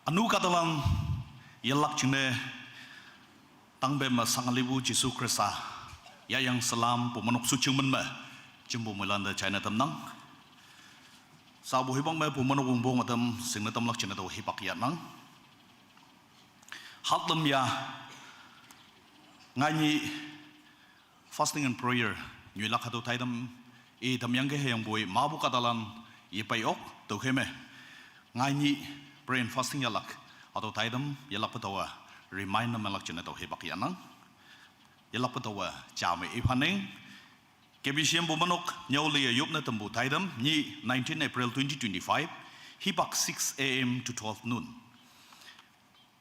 Anu katalan yelak cine tangbe ma sangalibu Jisu Krista ya yang selam pemenuk suci menme jembu melanda China temnang sabu hibang me pemenuk bumbung atam singna tamlak cine tau hipak ya nang hatlem ya ngani fasting and prayer nyulak hatu taidam tam yang ke yang boy mabu katalan ipayok tau keme ngani pray and fasting yalak atau taidam yalak patawa remind na malak cina tau hebak yanang yalak patawa jame ipaning kebisiam bumanok nyaulia yup na tembu taidam ni 19 April 2025 hebak 6 a.m. to 12 noon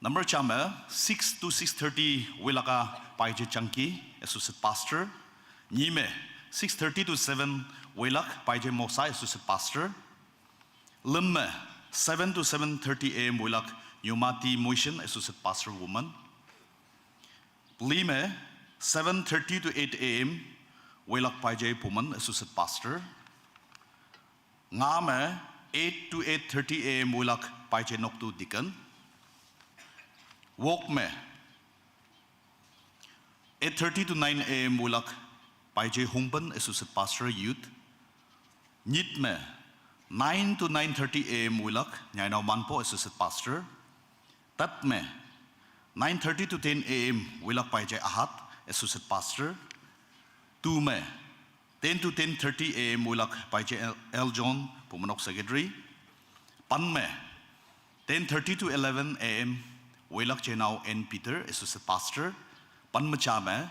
number chama 6 to 6:30 wilaka paije changki associate pastor nyime 6:30 to 7 wilak paije mosa associate pastor lemme 7 to 7:30 a.m. wilak Yumati Motion Associate Pastor Woman. Lime 7:30 to 8 a.m. wilak Pajay Puman Associate Pastor. Ngame 8 to 8:30 a.m. wilak Pajay Noktu Deacon. Wokme 8:30 to 9 a.m. wilak Pajay Humban Associate Pastor Youth. Nitme 9 to 9:30 a.m. wilak Nyainaw Manpo Associate Pastor. Tatme 9:30 to 10 a.m. wilak Pajay Ahat Associate Pastor. Tume 10 to 10:30 a.m. wilak Pajay L. John Pumanok Secretary. Panme 10:30 to 11 a.m. wilak Chenau N. Peter Associate Pastor. Panmachame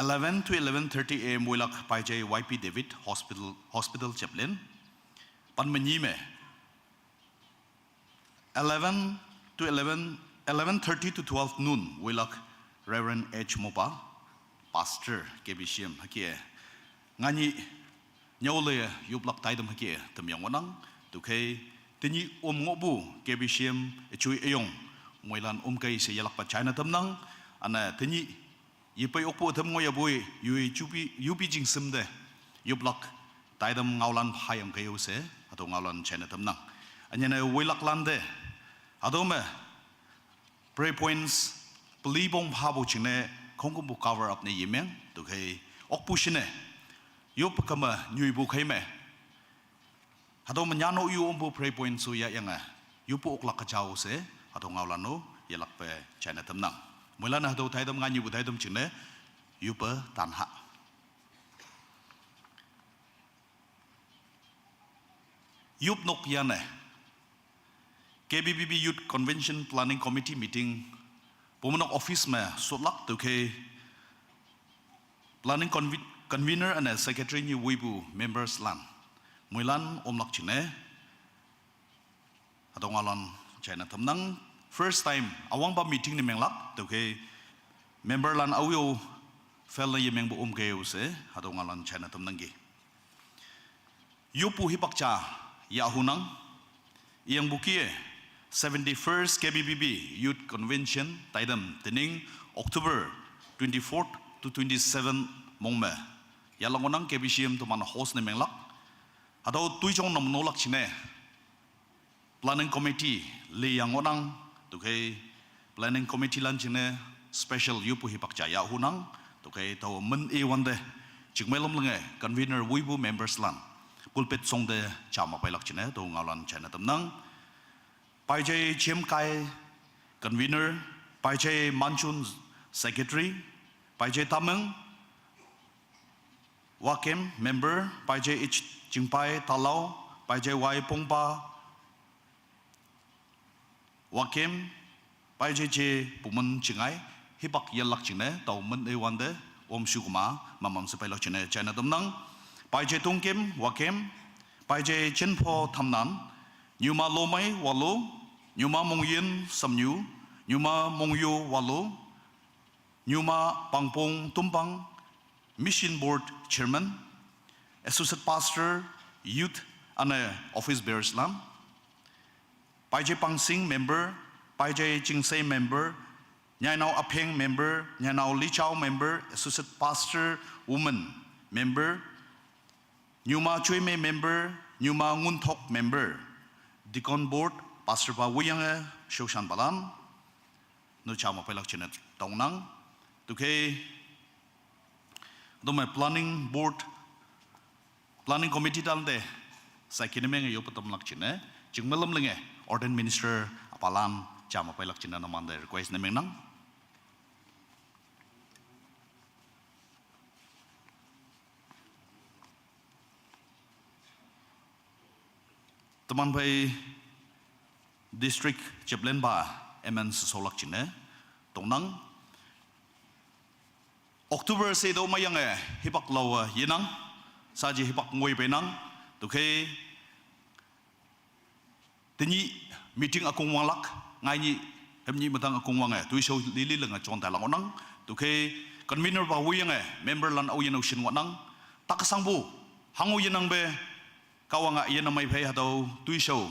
11 to 11:30 a.m. wilak Pajay Y.P. David Hospital Chaplain. Panmanyime 11:30 to 12 noon wilak Reverend H. Mopa Pastor Kebisiam hakie ngani nyole yuplak taidam hakie temyang wanang tukai tini ngobu Kebisiam echui eyong moilan kai se yalak pa China temnang ana tini yipai okpo tem ngoya boy yupi jing semde yuplak taidam ngaulan hayam kayo se atau ngaulan China temnang anyana wilak lande adome pray points pelibong habo chine kongkum bu cover up ne yemeng to kai okpushine yup kama nyui bu kaime adome nyano yu ombu pray points so ya yanga yupu oklak kachao se atau ngaulano yalak pe China temnang mulana hado taidam ngani bu taidam chine yupa tanha yup nok yane KBBB Youth Convention Planning Committee meeting Pumanok office me sotlak to ke planning convener and secretary ni wibu members lan muilan omlak chine atong alan China tamnang first time awang ba meeting ni menglak to ke member lan awyo fel na yemeng bu ke use atong alan China tamnang gi yupu hipakcha yahunang iyang bukie 71st KBBB Youth Convention taidam tening October 24th to 27 mongme yalangonang KBCM to man host ne menglak atau tuijong nom nolak chine planning committee le yangonang to kai planning committee lan chine special yupu hipakcha ya hunang to kai taw men e wande chikmelom lange convener wibu members lan pulpit songde chama pailak chine to ngalan China tamnang Pajay Chim Kai convener, Pajay Manchun secretary, Pajay Tameng Wakem member, Pajay Ich Jingpai Talau, Pajay Y Pongpa Wakem, Pajay J Puman Chingai, Hipak Yalak Chine, Tau Men Ewande, Om Shukuma, Mamam Sepelok Chine, China Damnang, Pajay Tungkim, Wakem, Pajay Chenpo Tamnan, Nyuma Lomai Walo, Nyuma Mongyin Samnyu, Nyuma Mongyo Walo, Nyuma Pangpong Tumpang, Mission Board Chairman, Associate Pastor, Youth and Office Bearers Lam, Pajay Pangsing member, Pajay Chingsay member, Nyanao Apeng member, Nyanao Lichao member, Associate Pastor Woman member, Nyuma Chuime member, Nyuma Nguntok member, Deacon Board pastor ba wuyang shoshan balam no chama pelak china tongnang tuke do my planning committee dalde sakineme yo patam lak china jingmalam lenge ordained minister apalam chama pelak china namanda request nemeng nang teman bai district chaplain ba MN solak chine tongnang October se do mayang hipak law yinang saji hipak ngoi benang tukhe tini meeting akong walak ngai ni hemni matang akong wang tuiso lili lenga chon ta lang onang tukhe convener ba wuyang member lan au yen ocean wanang takasangbu hangu yinang be kawanga yen mai phai hado tuiso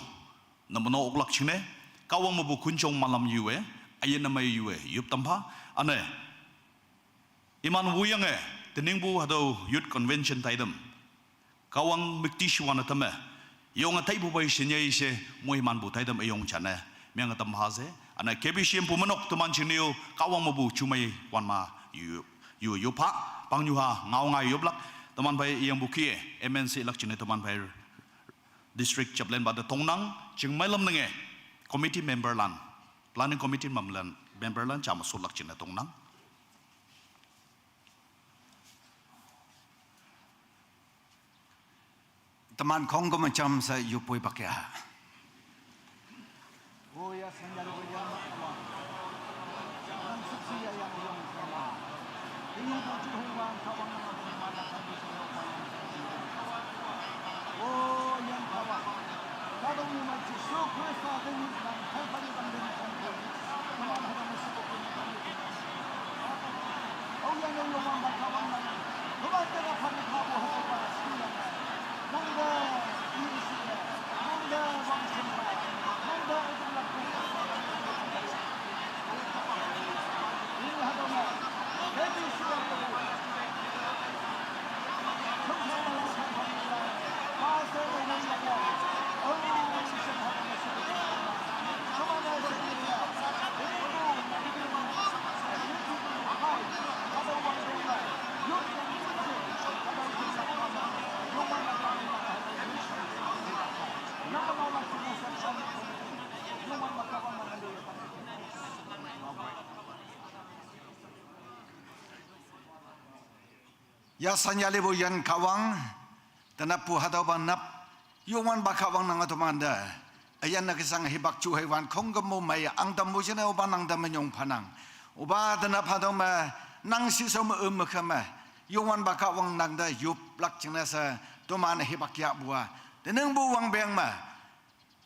namono oklak chine kawang mabu kunchong malam yue ayen mai yue yup tampa ane iman wuyang teningbu hado youth convention taidam kawang mikti shwana tame yong taibu bai shinyai se moiman bu taidam ayong chane myang tam haze ana kebishim pumanok tuman chinio kawang mabu chumai wanma yu pa pangnyuha ngawngai yoblak taman bai yang buki MNC lak chine taman bai district chaplain ba da tongnang chingmailam nange committee member lan planning committee member lan chama sulak china tongnang teman Kongo macam sa yupoi pakai oh ya sanjal berian Allah yang suci yang sama ini tujuh orang kawan mana kami semua oh yang kawan kalau ni macam suka sahaja ni dan kali banding kampung mana ada musuh pun oh yang orang kawan mana kawan kita pernah kawan apa Mangga ini sudah, mangga wangsin, mangga itu lakukan. Ini ada mana? Jadi sudah terus. Semua lakukan. Masa ini ada. Oh, ini sudah masuk. Semua ada sedia. Ada wangsin. Yuk. Ya sanyale bo yan kawang tanap pu hadaw ban nap yuwan ba kawang nang atumanda ayan na kisang hibak chu hewan konggam mo may ang dambo sina uba nang damanyong panang uba tanap hadaw ma nang siso mo kama yuwan ba kawang nang da yup lak china sa tuman hibak ya buwa teneng bu wang beng ma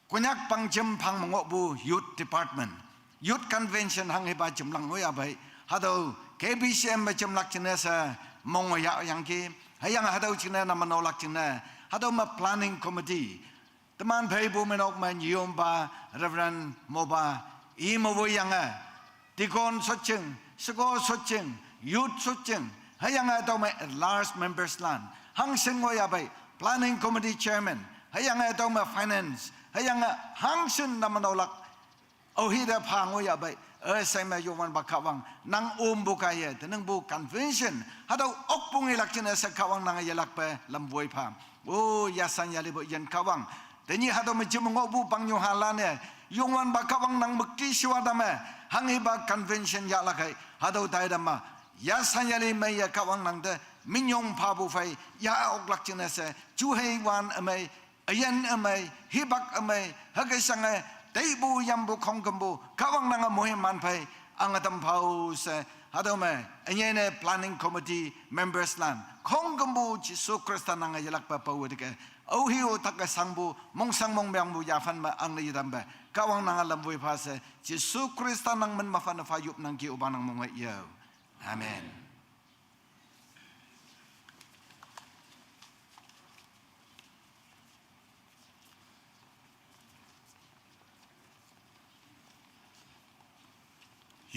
Konyak pang jem pang mongok bu youth department youth convention hang hiba jemlang ngoya bai hadaw KBCM ba jemlak china sa mongoya yang ke hayang hadaw china na manolak china hadaw ma planning committee teman bai bu menok man yom ba reverend moba I mo bu yang tikon socheng sego socheng youth socheng hayang hadaw ma large members land hang sen ngoya bai planning committee chairman hayang hadaw ma finance hayang hangsen na manolak ohida pangoya bai sama yuwan bakawang nang bukaya teneng bu convention hadaw okpung ilakchina sa kawang nang yalak pa lamboy pa oh yasan yali bo yan kawang teni hadaw majimong bu pangyo halane yuwan bakawang nang mukti siwadama hangiba convention yalakai hadaw taidama yasan yali may kawang nang de minyong pa bu fai ya oklakchina sa juhei wan amay ayan amay hibak amay hagasanga taibu yambu kongkambu kawang nanga muhiman pai angatam pau sa hadome anyene planning committee members lan kongkambu jisu krista nanga yalak pa pau dike auhiu takasangbu mongsang mongbyangbu yafan ma ang nayidamba kawang nanga lambui pa sa jisu krista nang man mafan fayup nang ki ubanang mongwa yo amen.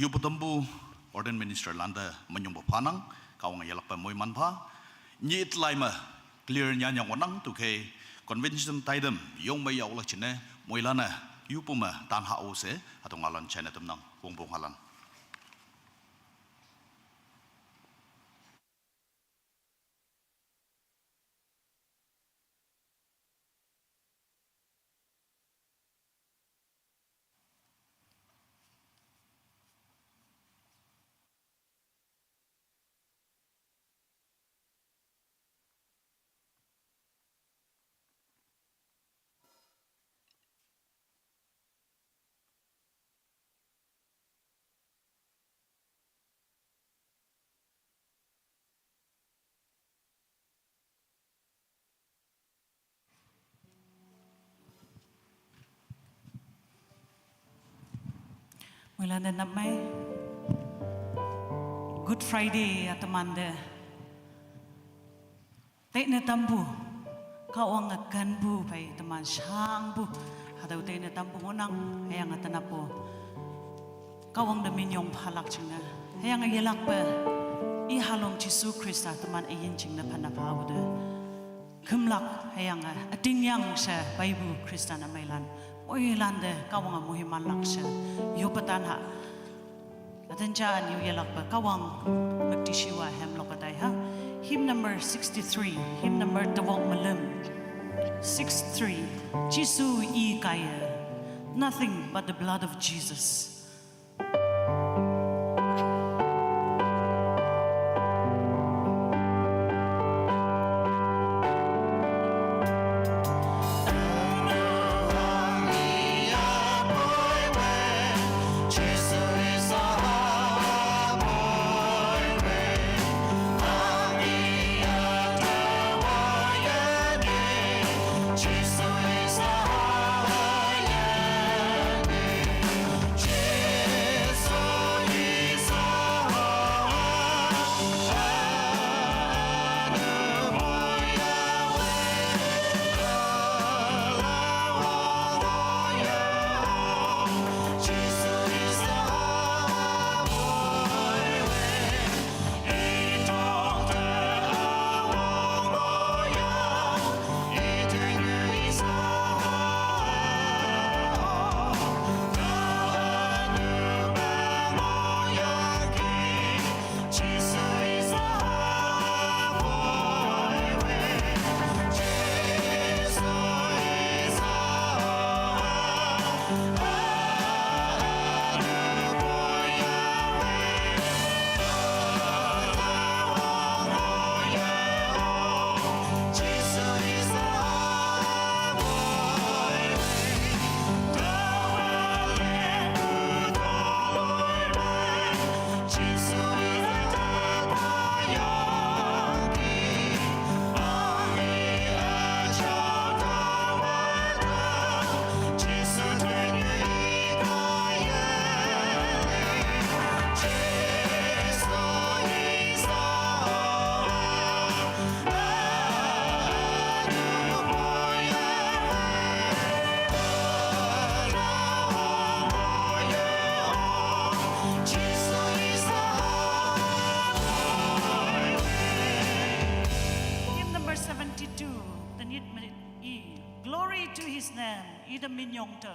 Yupatambu ordained minister landa menyumbu panang kawang yalak pa moy manpa nyit laima clear nya wanang to ke convention taidam yong may yaw chine moy lana yupuma tan ha ose atong alan chena tum nang bongbong halan Mula na namay Good Friday atamande tay na tambu kawang ganbu pay taman siyangbu hadaw tay na tambu ngunang hayang atanapo kawang daminyong palak chingna hayang ayalak pa ihalong Jisu Krista taman ayin chingna panapawda kumlak hayang atingyang siya Bible Krista na maylan Oilande kawang muhimalak siya yupatan ha atan dyan yuyalak pa kawang magtishiwa hemlok atay ha hymn number 63 hymn number tawang malam 63 Jisu I kaya nothing but the blood of Jesus Glory to his name, ida minyong to.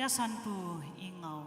yasan pu ingau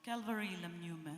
Calvary lam nyume.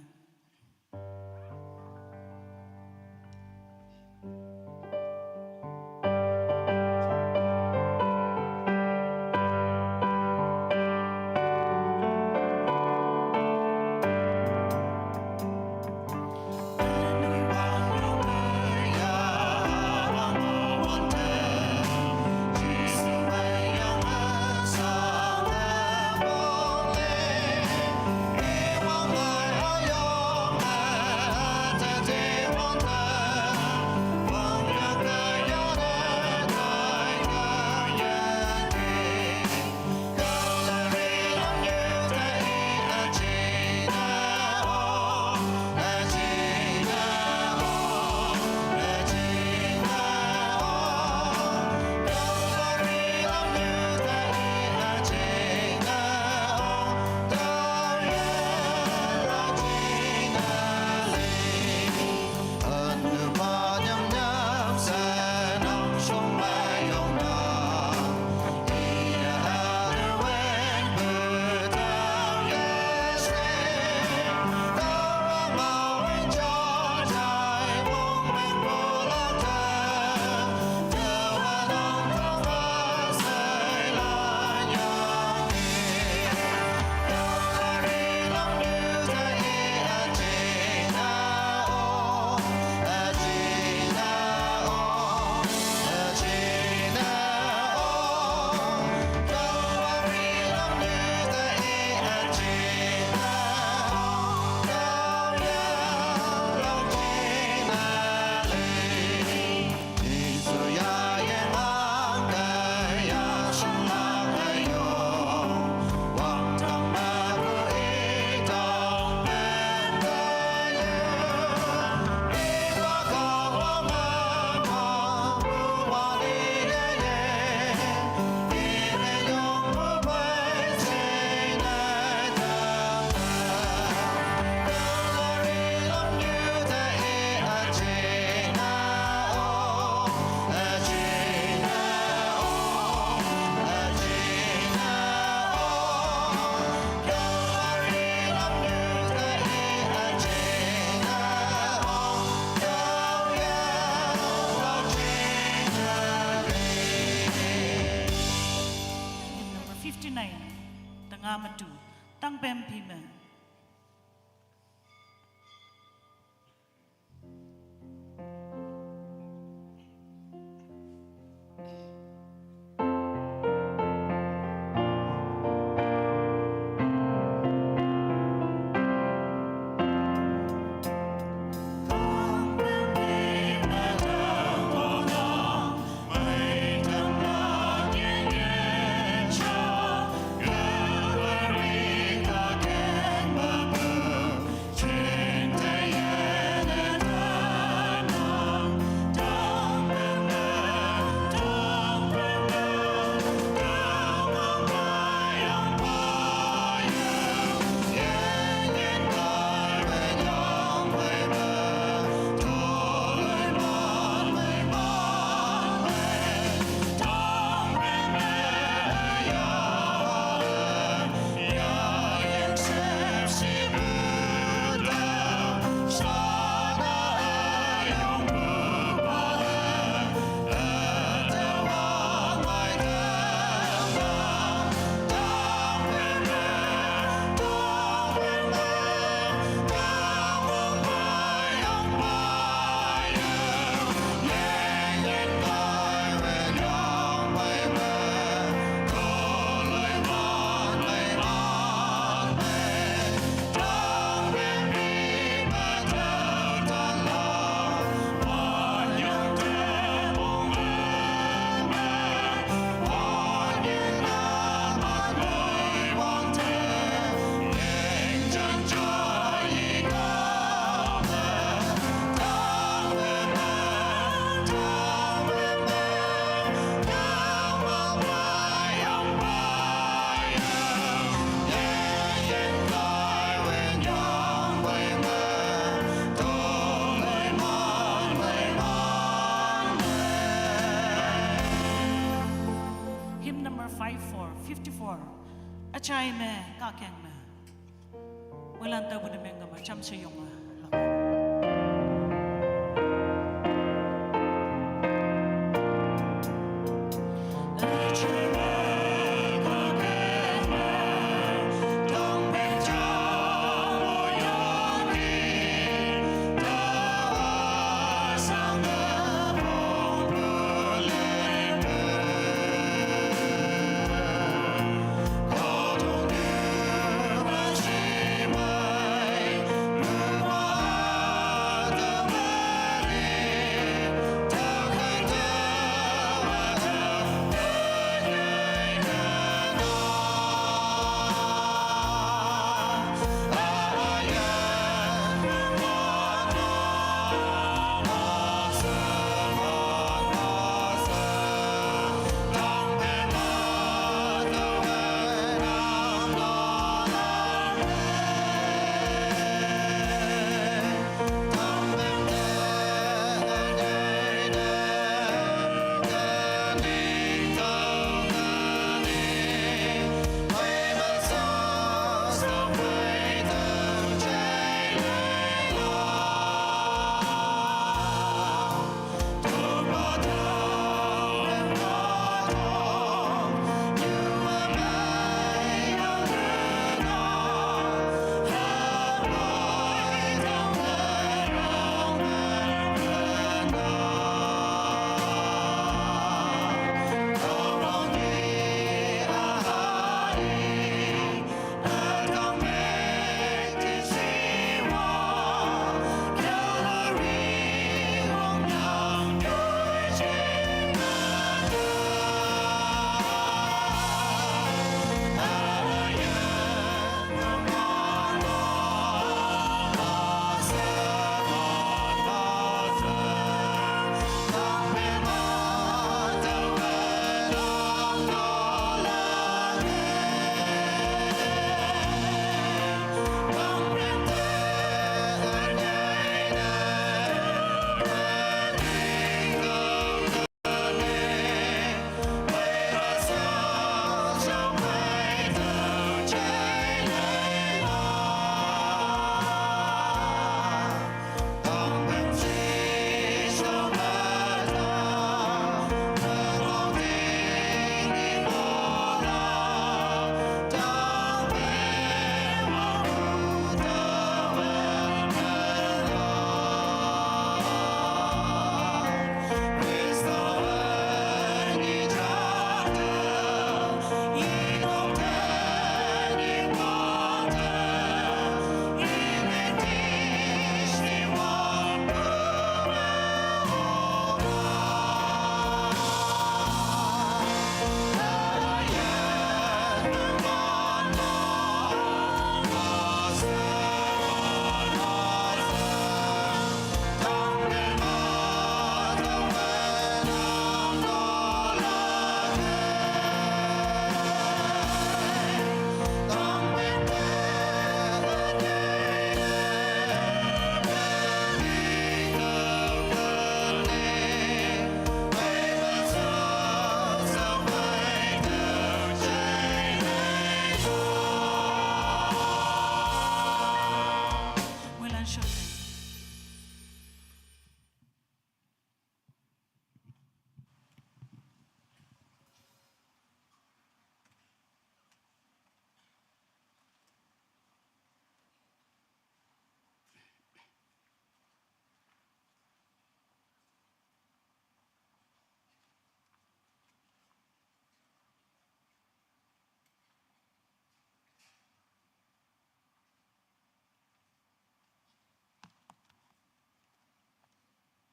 nga matu tang pem pi me hymn number 54 achai me ka keng me walan ta bu de me ngam cham se yong Hãy subscribe cho kênh Ghiền Mì Gõ để không bỏ lỡ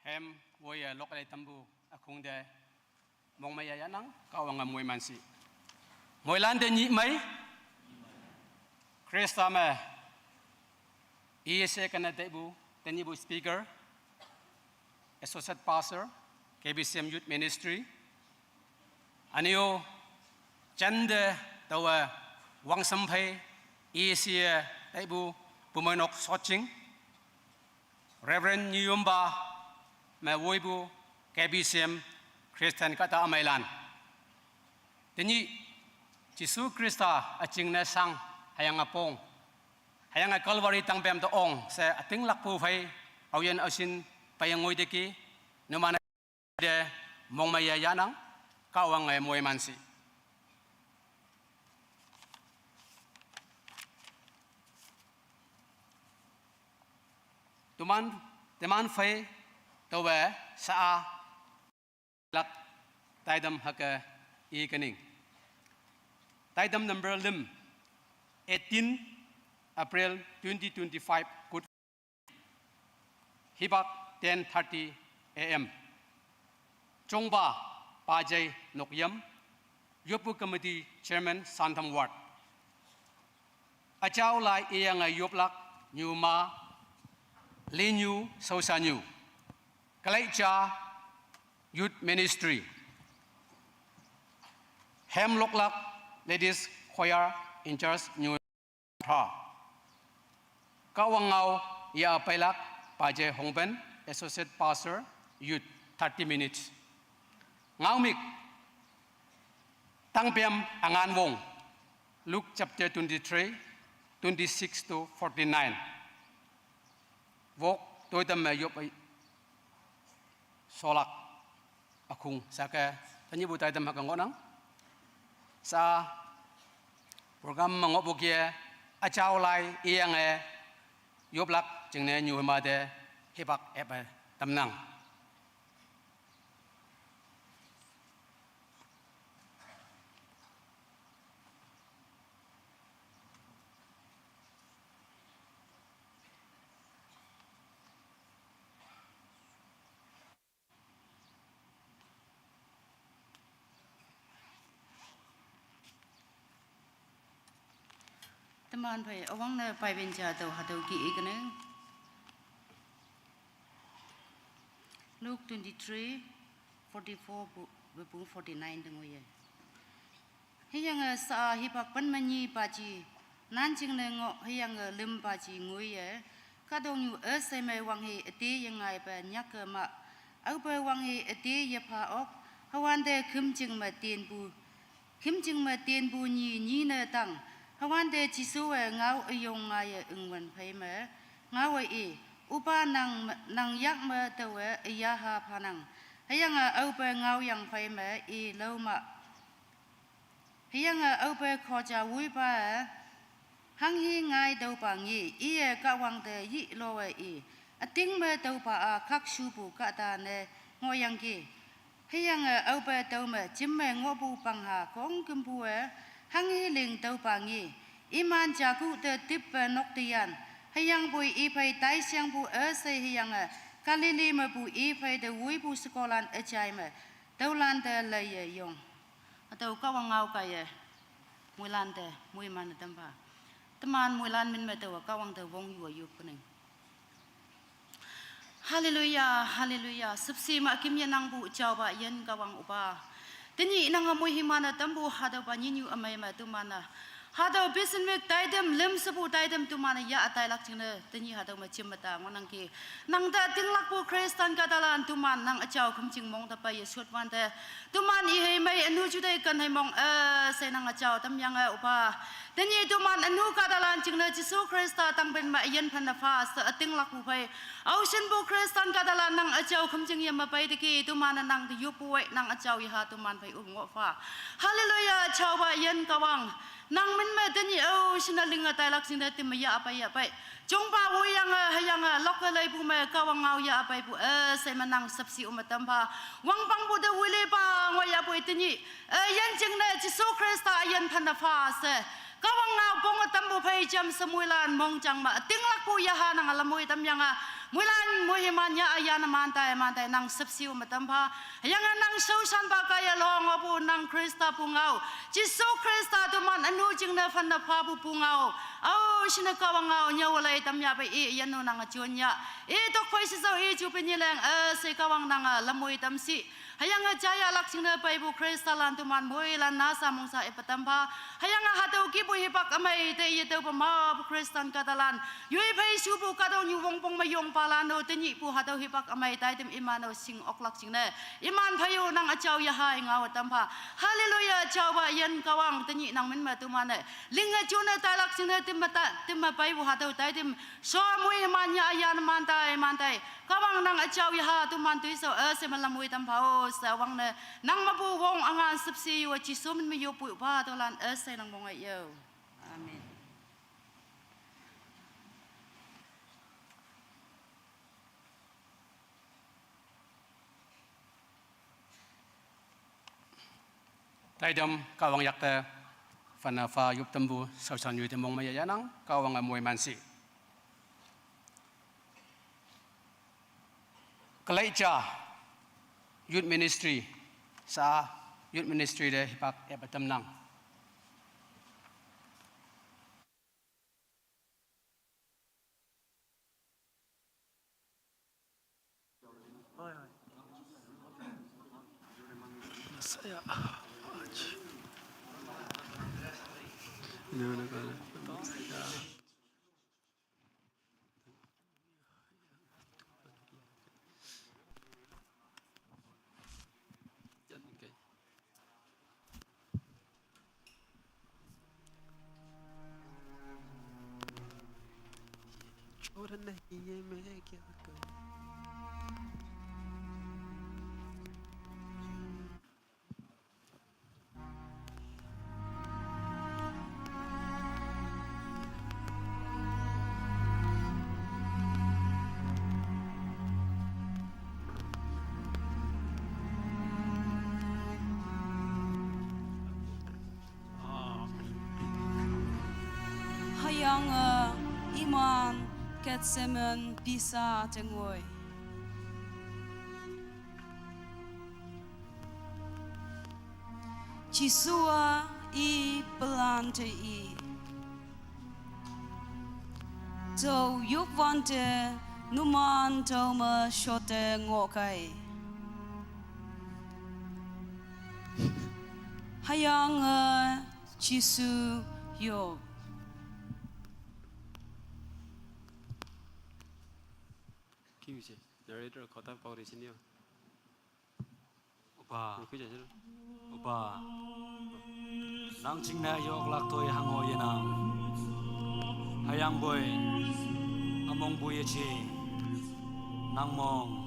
hem woya lokale tambu akung de mong maya yanang kawanga moy mansi moy lande ni mai Krista me ESA kana debu tenibu speaker associate pastor KBCM Youth Ministry anio chande tawa wang sampai ESA debu pumanok soching Reverend Nyumba me woibu KBCM Christian kata amailan teni Jisu Krista aching na sang hayang apong hayang Calvary tang bem to ong se ating lakpu phai auyen ausin payangoi deki numana de mong maya yanang kawang ay moy mansi teman phai towe sa lak taidam haka e kaning taidam number lim 18 April 2025 good hibak 10:30 a.m. Chongba Pajay Nokyam Yopu Committee Chairman Santam Ward Achao Lai Iyanga Yoplak Nyuma Linyu Sosanyu Kalaicha Youth Ministry Hemloklak Ladies Choir in charge New Kawangau Ya Pailak Pajay Hongben Associate Pastor Youth 30 minutes Ngaumik Tangpiam Angan Wong Luke chapter 23 26 to 49 Vok Toitam Mayop Solak Akung Saka Tanyibu Taitam Hakangonang Sa program Mangobukia Achao Lai Iyang Yoblak Jingne Nyumade Hibak Eba Tamnang Teman pai awang na pai benja tau hatau ki ikene Luke 23 44 bu 49 dengo ye Hiyang sa hipak pan manyi paji nanjing ne ngo hiyang lim paji ngui ye kadong yu ese me wang he ati yang ai pa nyak ma au pa wang he ati ye pa ok hawan de khimjing ma tien bu ni na tang Hawan de Jisu ngau ayong ngaya ungwan pai me ngau e upa nang yak me tawe iya ha panang hayang au pa ngau yang pai me e lo ma hayang au pa khoja wi pa hang hi ngai do pa ngi e ka wang de yi lo e ating me do pa a khak shu bu ka ta ne ngoyang ki hayang au pa do me jim me ngo bu pang ha kong kum bu hang hi ling tau pangi iman jagu te tip nok tian hayang bui i pai tai siang bu se hayang kalili ma bu i pai de wi bu sekolan achai ma tau lan de le ye yong atau ka wang ngau ka ye mui lan de mui man tampa teman mui lan min ma tau ka wang de wong yu yu kuning Hallelujah hallelujah subsi ma kim ye nang bu chao ba yen ka wang upa Tini nang amoy himana tambu hadaw pa ninyo amay matumana. Hadaw bisin mek taidem lim sabu taidem tumana ya atay lakchina tini hadaw machimata ngonang ki. Nang da tinglak po Kristan katalan tuman nang achaw kumching mong tapay yesut wante. Tuman ihey may anu juday kan hay mong say nang achaw tamyang upa. Tini tuman anu katalan chingna Jisu Krista tangben ma iyan panafas tinglak po pay. Ausin po Kristan katalan nang achaw kumching yamapay diki tuman nang diyupuwe nang achaw iha tuman pay fa. Hallelujah chaw ba iyan kawang. Nang min me tani sinaling atay lak sinati maya apay apay. Jong pa uyang hayang lokalay po me kawang ngau ya apay po say manang sapsi umatampa. Wang pang po de wili pa ngoya po itini. Yan jing na Jisu Krista yan panafas. Kawang ngau pong tambo pay jam samuilan mong jang ma. Tinglak po yaha nang alamoy tamyang mulan muhimanya ayana mantai nang sepsiu matampa yang nang sausan bakaya long abu nang Krista pungau Jisu Krista tuman anu jingna fanna pabu pungau au sina kawangau nyawalai tamnya ba I yanu nang ajunya tok pai sisau I jupenyilang se kawang nang lamui tamsi hayang jaya laksina paibu Krista lan tuman boilan nasa mungsa epatampa hayang hatau kibu hipak amai te yetau pama Kristan katalan yui pai subu kadau nyuwong pong mayong palano tenyi pu hatau hipak amai taitem imano sing oklak singna iman payu nang acau ya hai ngau tampa haleluya cawa yan kawang tenyi nang menma tumane linga juna talak singna timma paibu hatau taitem so mui manya ayan mantai kawang nang acau ya ha tuman tuiso se malamui tampao sawang ne nang mabu wong angan sepsi wa Jisu men meyo pu pa tolan se nang mong ayo amen Taidam kawang yakta fana fa yup tembu sausan yu temong maya yanang kawang amoy mansi. Kalaicha youth ministry sa youth ministry de hipak epatam nang. Hayang iman ketsemen bisa tengoi. Jisua I belante I. To yuk vante numan toma shote ngokai. Hayang Jisu yo. 김이지 narrator 거다 버리시니요. 오빠, 그게 아니라 오빠. nang chingna yok lak toy hango yenang. Hayang boy, among boy chi, nang mong.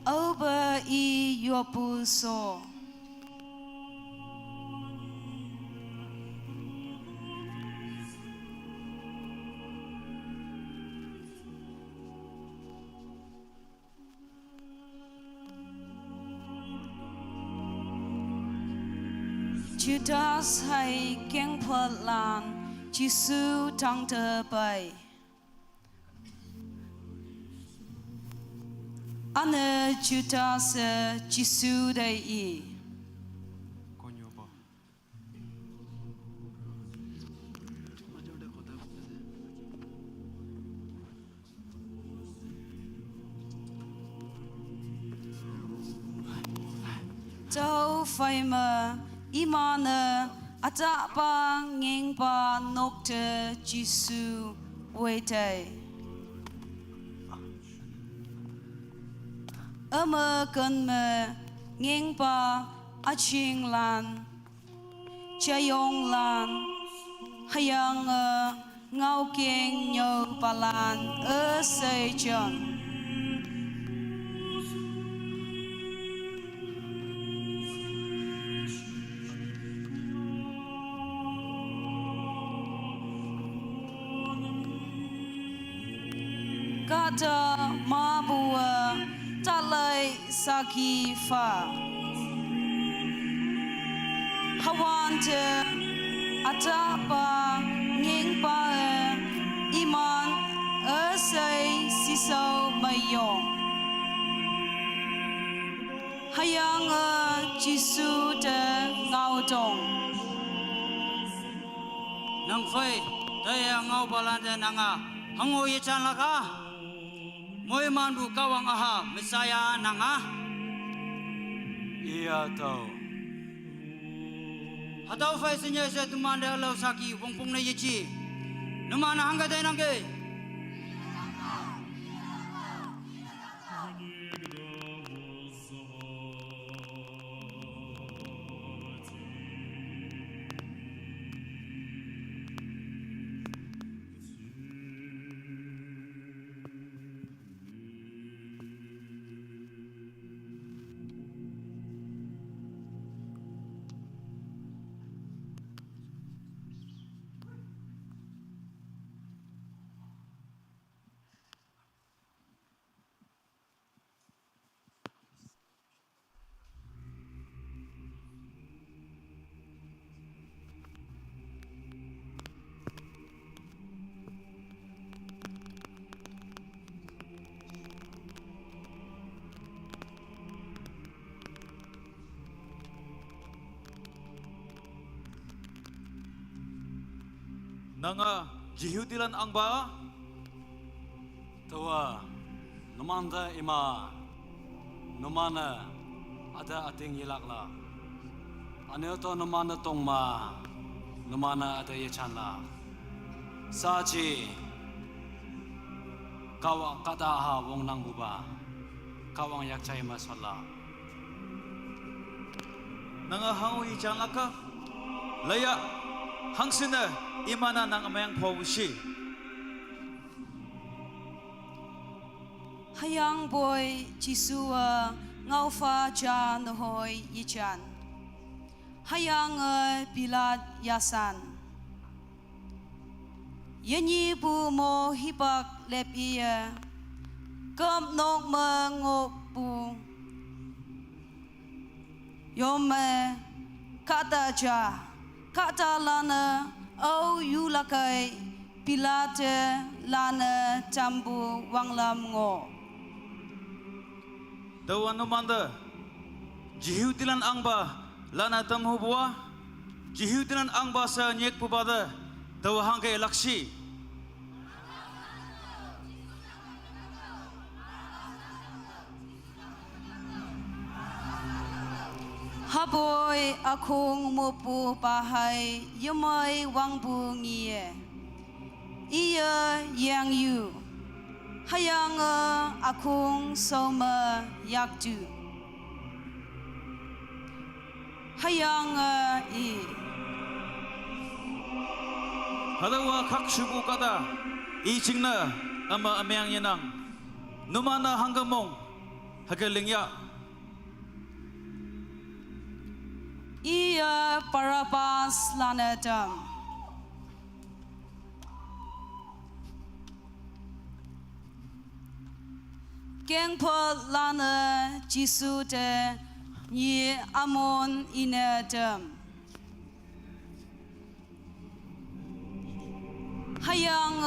Over I yopuso. Judas hay keng phật lan Jisu thăng thờ bay Ane Judas Jisu day I 권유버. Châu phai mơ Imana ata pa ngeng pa nokte Jisu wete Ama kan me ngeng pa aching lan chayong lan hayang ngau keng nyong palan say chon Kata mabua talai saki fa kawan je ada pa ngeng pa iman say siso mayong hayang Jisu de ngao dong nang phơi đây ngao balan de nanga hango ye chan laka moi man bu kawang aha Messiah nanga iya tau atau phơi sinye se tuman de lo saki pong pong na ye chi numana hanga de nangge Nanga jihudilan ang ba? tawa numanda ima numana ada ating yilakla ano to numana tong ma numana ada ye chanla sachi kawang kata ha wong nang buba kawang yak chay masala Nanga hango ichan laka? Laya hangsina imana nang amayang pawushi. hayang boy Jisu ngao fa cha nohoi yichan hayang pilat yasan yenyi bu mo hibak lepia kom nok mengop bu yome kata ja kata lana au yulakai pilate lana tambu wanglam ngo Tawa numanda jihudilan ang ba lana tamhubwa? Jihudilan ang ba sa nyek pubada tawa hangkay laksi? haboy akong mupu pahay yumay wangbu ngiye iya yang yu hayang akong soma yakdu hayang i Hadawa kakshubu kata icingna ama amayang yanang numana hanggamong hagalingya. iya parabas lanadam Gengpo lana Jisu de ni amon inadam hayang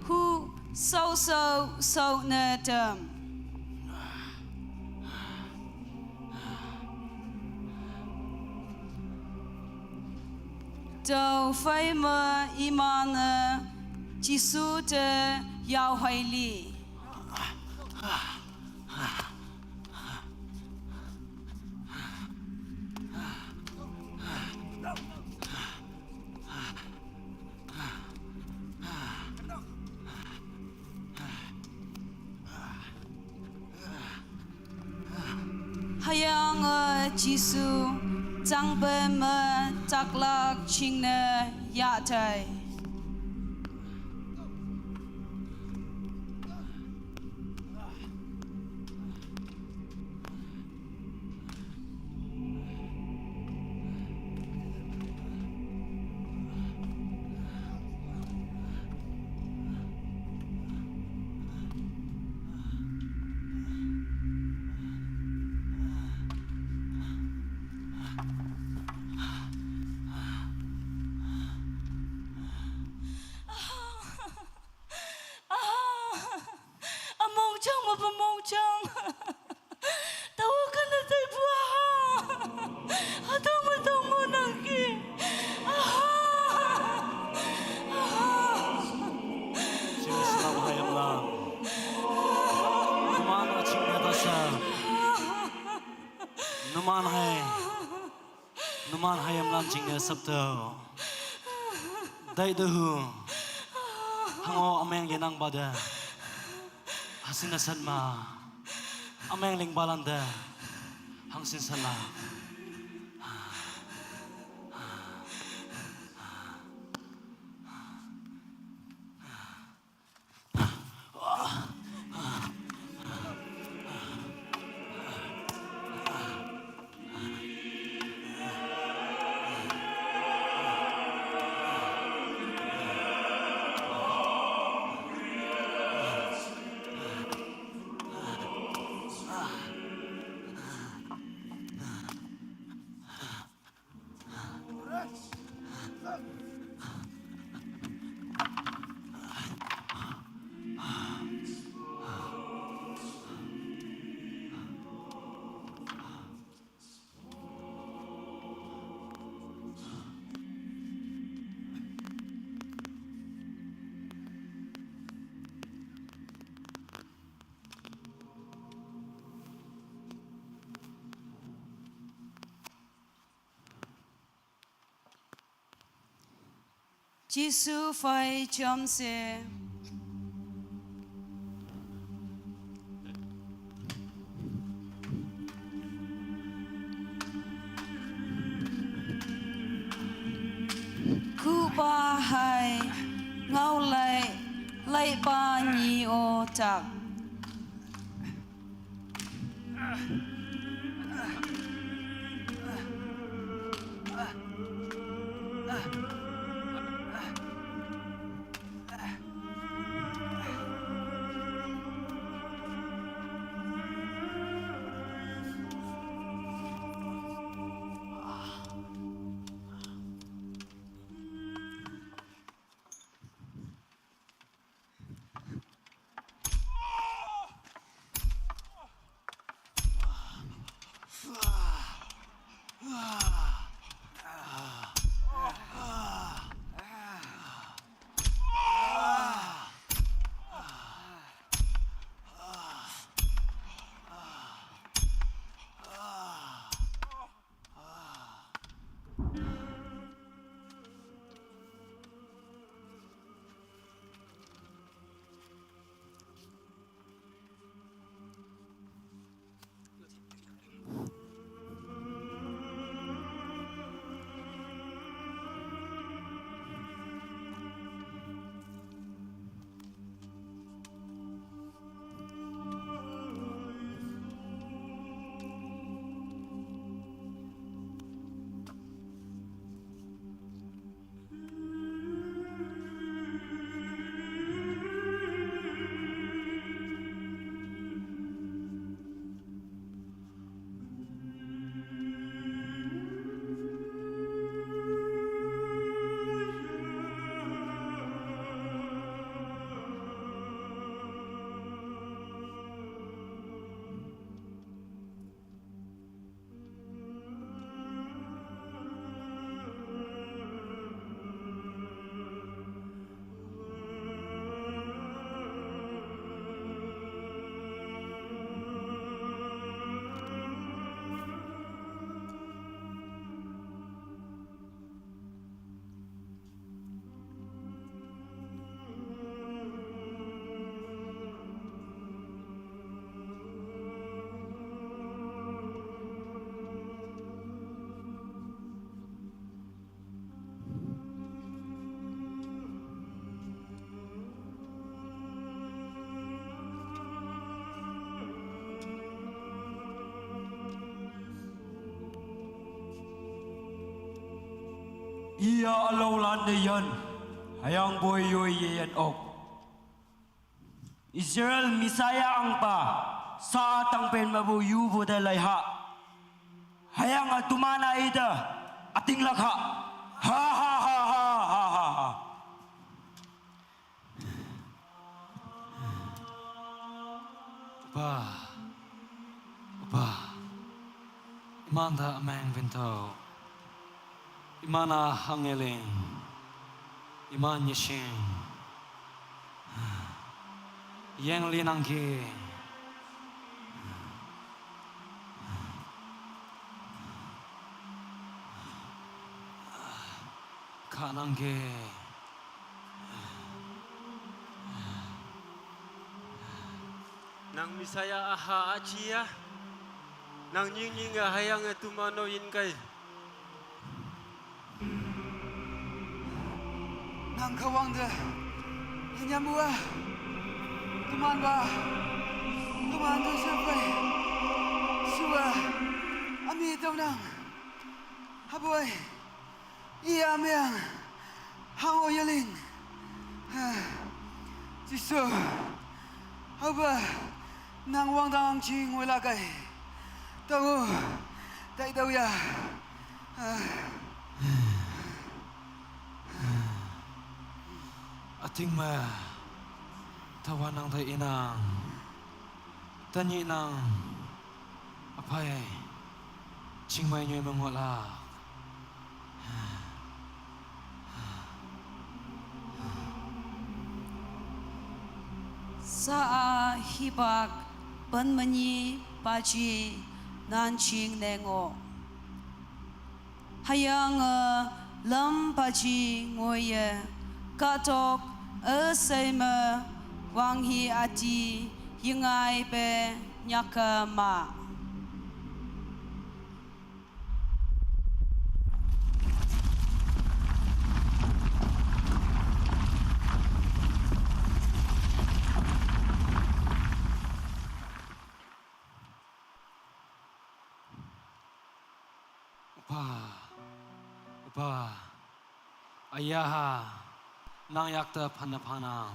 hu so nadam do phai ma iman Jisu de yao hai li hayang Jisu chang ben ma taklak ching na ya tai numan hai am lam ching ne sabto dai de hu hango ameng yenang bada hasina sanma ameng ling balanda hangsin sala Giêsu phải chấm se ku ba hai ngau lai ba ni o tak Ia alau lan yan hayang boy yoy yan ok Israel misaya ang pa sa atang pen mabuyu po dalay ha hayang atumana ida ating lakha ha ha ha ha ha ha ha ba imanda amang vinto imana hangeling iman yeshin yang linang ki kanangge Nang misaya aha achia. Nang nying hayang tumano inkai. Nang kawang de nyambua. Tuman ba. Tuman tu sampai. Suwa. Ami tau nang. Haboy. Ia meang. Hang oyelin. Jisu. Haba. Nang wang dang ching wala kai. Tahu. Tai tahu ya. ating ma tawanang tay inang tanyi nang apay chingmay nyoy mangwala Sa hibak banmanyi paji nanching nengo hayang lam paji ngoye katok asema wanghi ati yingai be nyakama upa ayaha nang yakta panapanang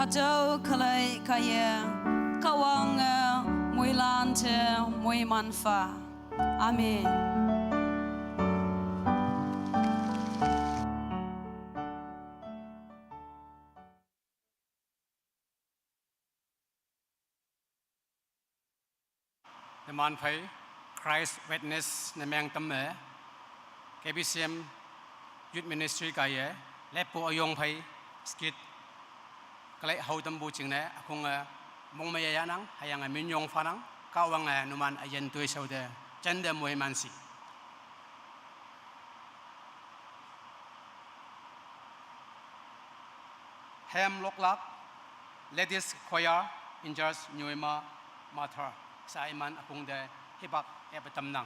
Hajau kalai kaya kawang mui lante mui manfa. Amin. The man pay Christ witness na meng tamme KBCM Youth Ministry kaya lepo ayong pay skit kalai hau tambu chingne akong mong mayayanang hayang minyong fanang kawang numan ayen tuay saude chende moy mansi Hem Loklak Ladies Choir in charge Nyuema Mathar sa iman akong de hibak epatamnang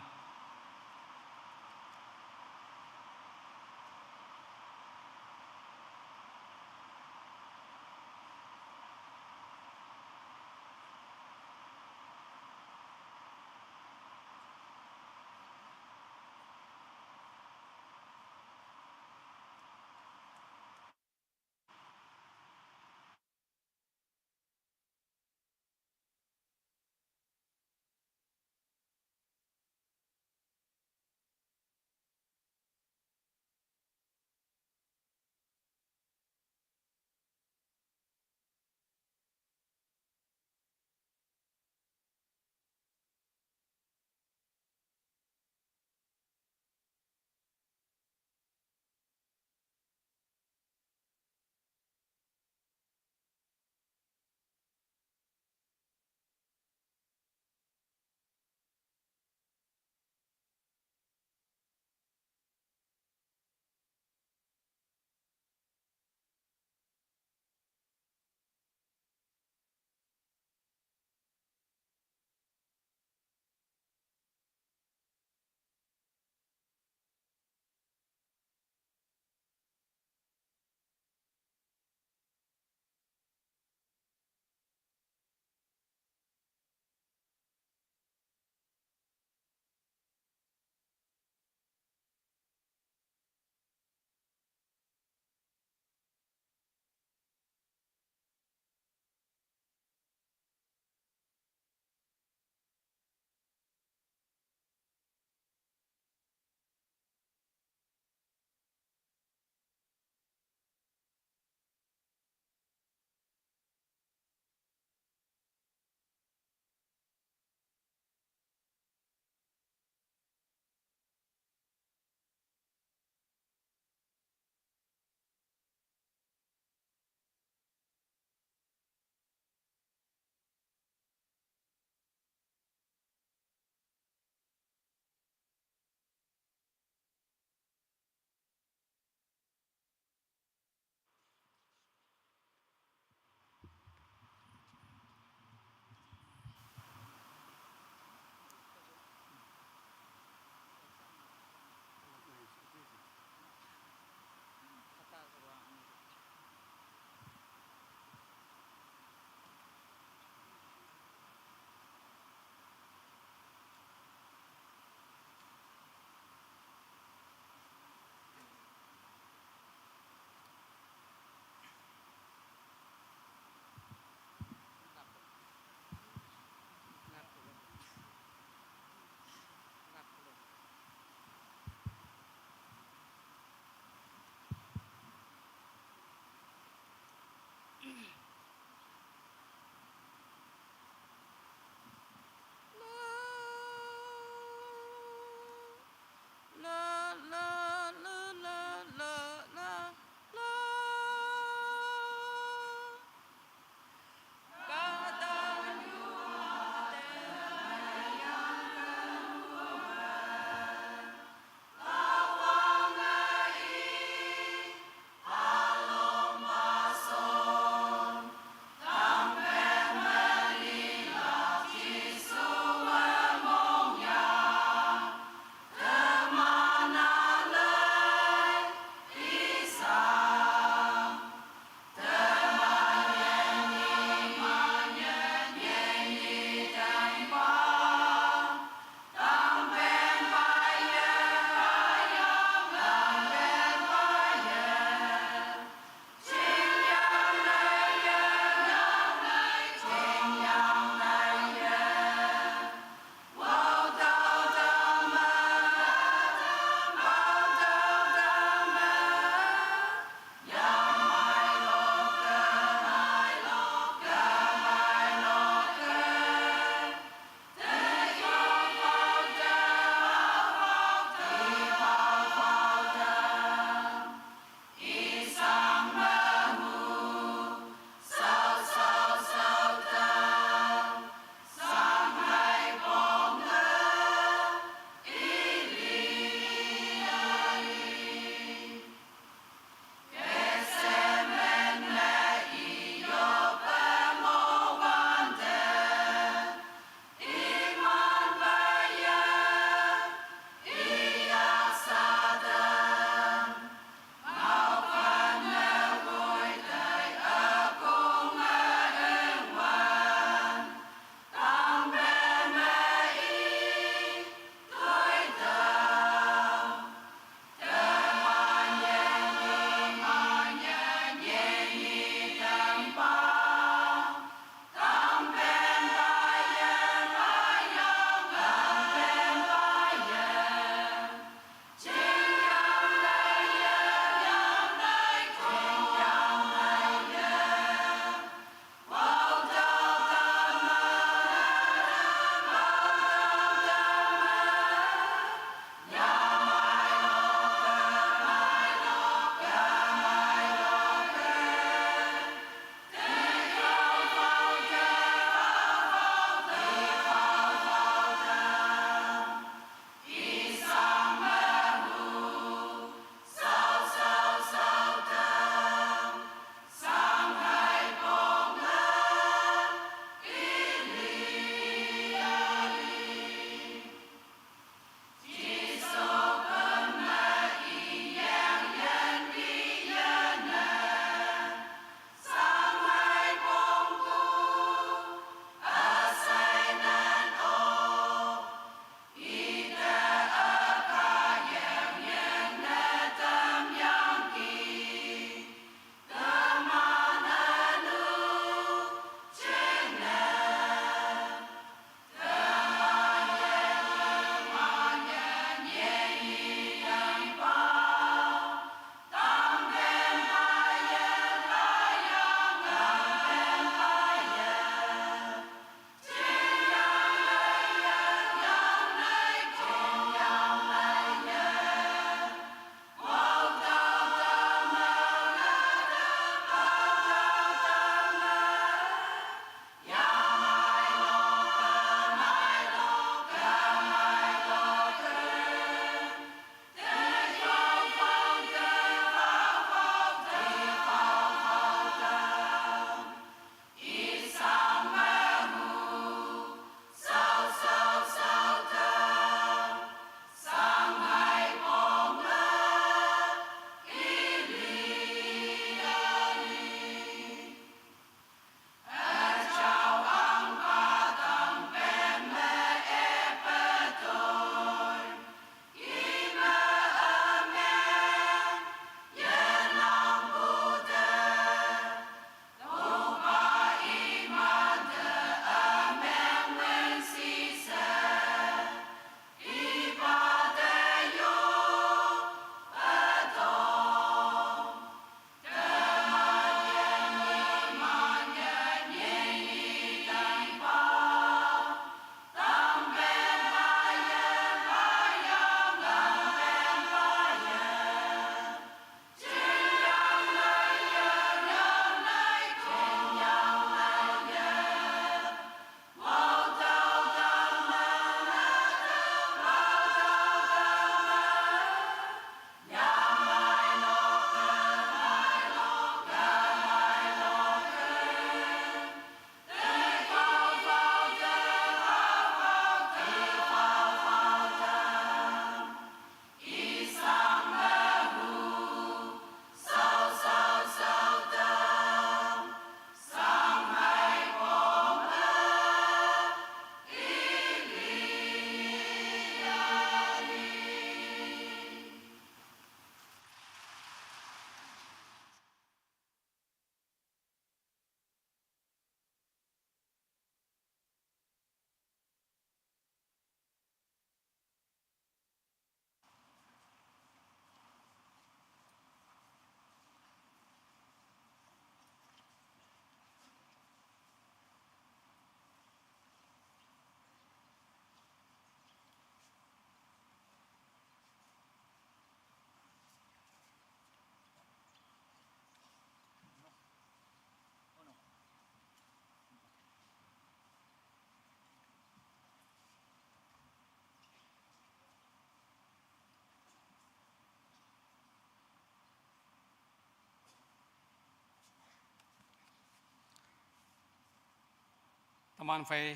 aman phê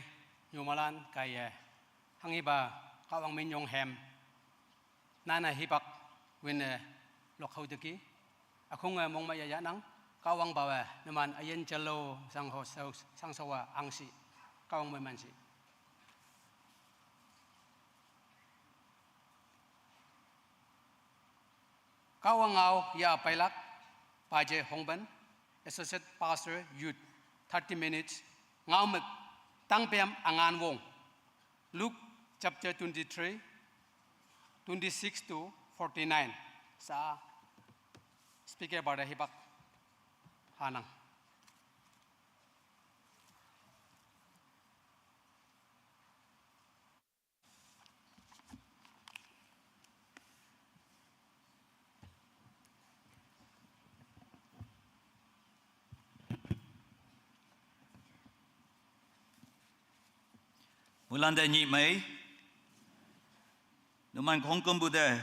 Yumalan kaya hangiba kawang minyong hem nana hibak win lokhawdeki akong mong mayaya nang kawang bawa naman ayen jalo sang sawa angsi kawang memansi kawang ngao ya pailak paje hongban associate pastor youth 30 minutes ngao mek tangpem angan wong Luke chapter 23 26 to 49 sa speaker pada hibak hanang Mulanda nhị mấy nếu man không công bù đề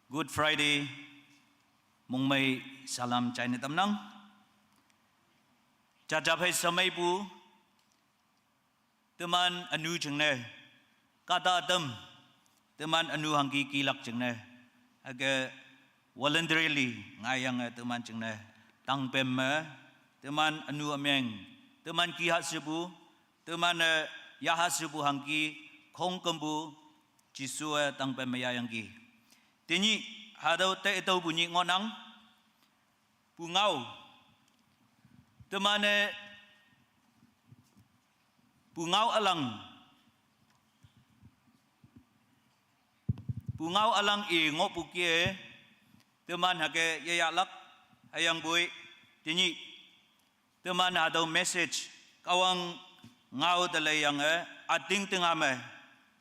Good Friday mong may salam chay na tamnang chachapay sa may bu teman anu cheng ne kata atam teman anu hangki kilak cheng ne aga voluntarily ngayang teman cheng ne tang pem teman anu ameng teman kihat sebu teman yahat sebu hangki không công bù chỉ xua tăng bên mày yang ki, thế nhị hà đâu tệ tàu bunyi ngon nắng, bu ngau, teman bu ngau alang ngop bu kia, teman hake ya lak ayang bui, thế nhị teman hà đâu message kawang ngau dalai yang ating tengah me.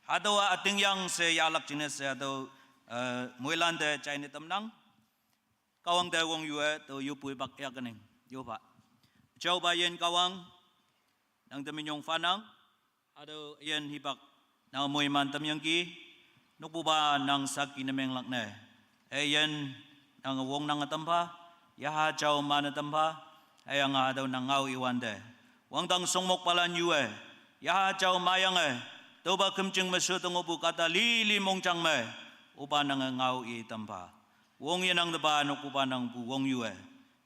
Atau ating yang saya alak jenis atau muilan de China tamnang kawang de wong yue to yu pui bak ya kening yu pak jauh bayen kawang nang teminyong fanang atau yen hibak nang muiman tam yang ki nuku ba nang saki nemeng lak ne yen nang wong nang tampa ya ha jauh mana tampa ayang atau nang ngau iwan de wang tang songmok palan yue ya ha jauh mayang Toba kemceng mesut ngobu kata lili mongcang me upa nang ngau i tampa wong yanang deba nok upa nang bu wong yue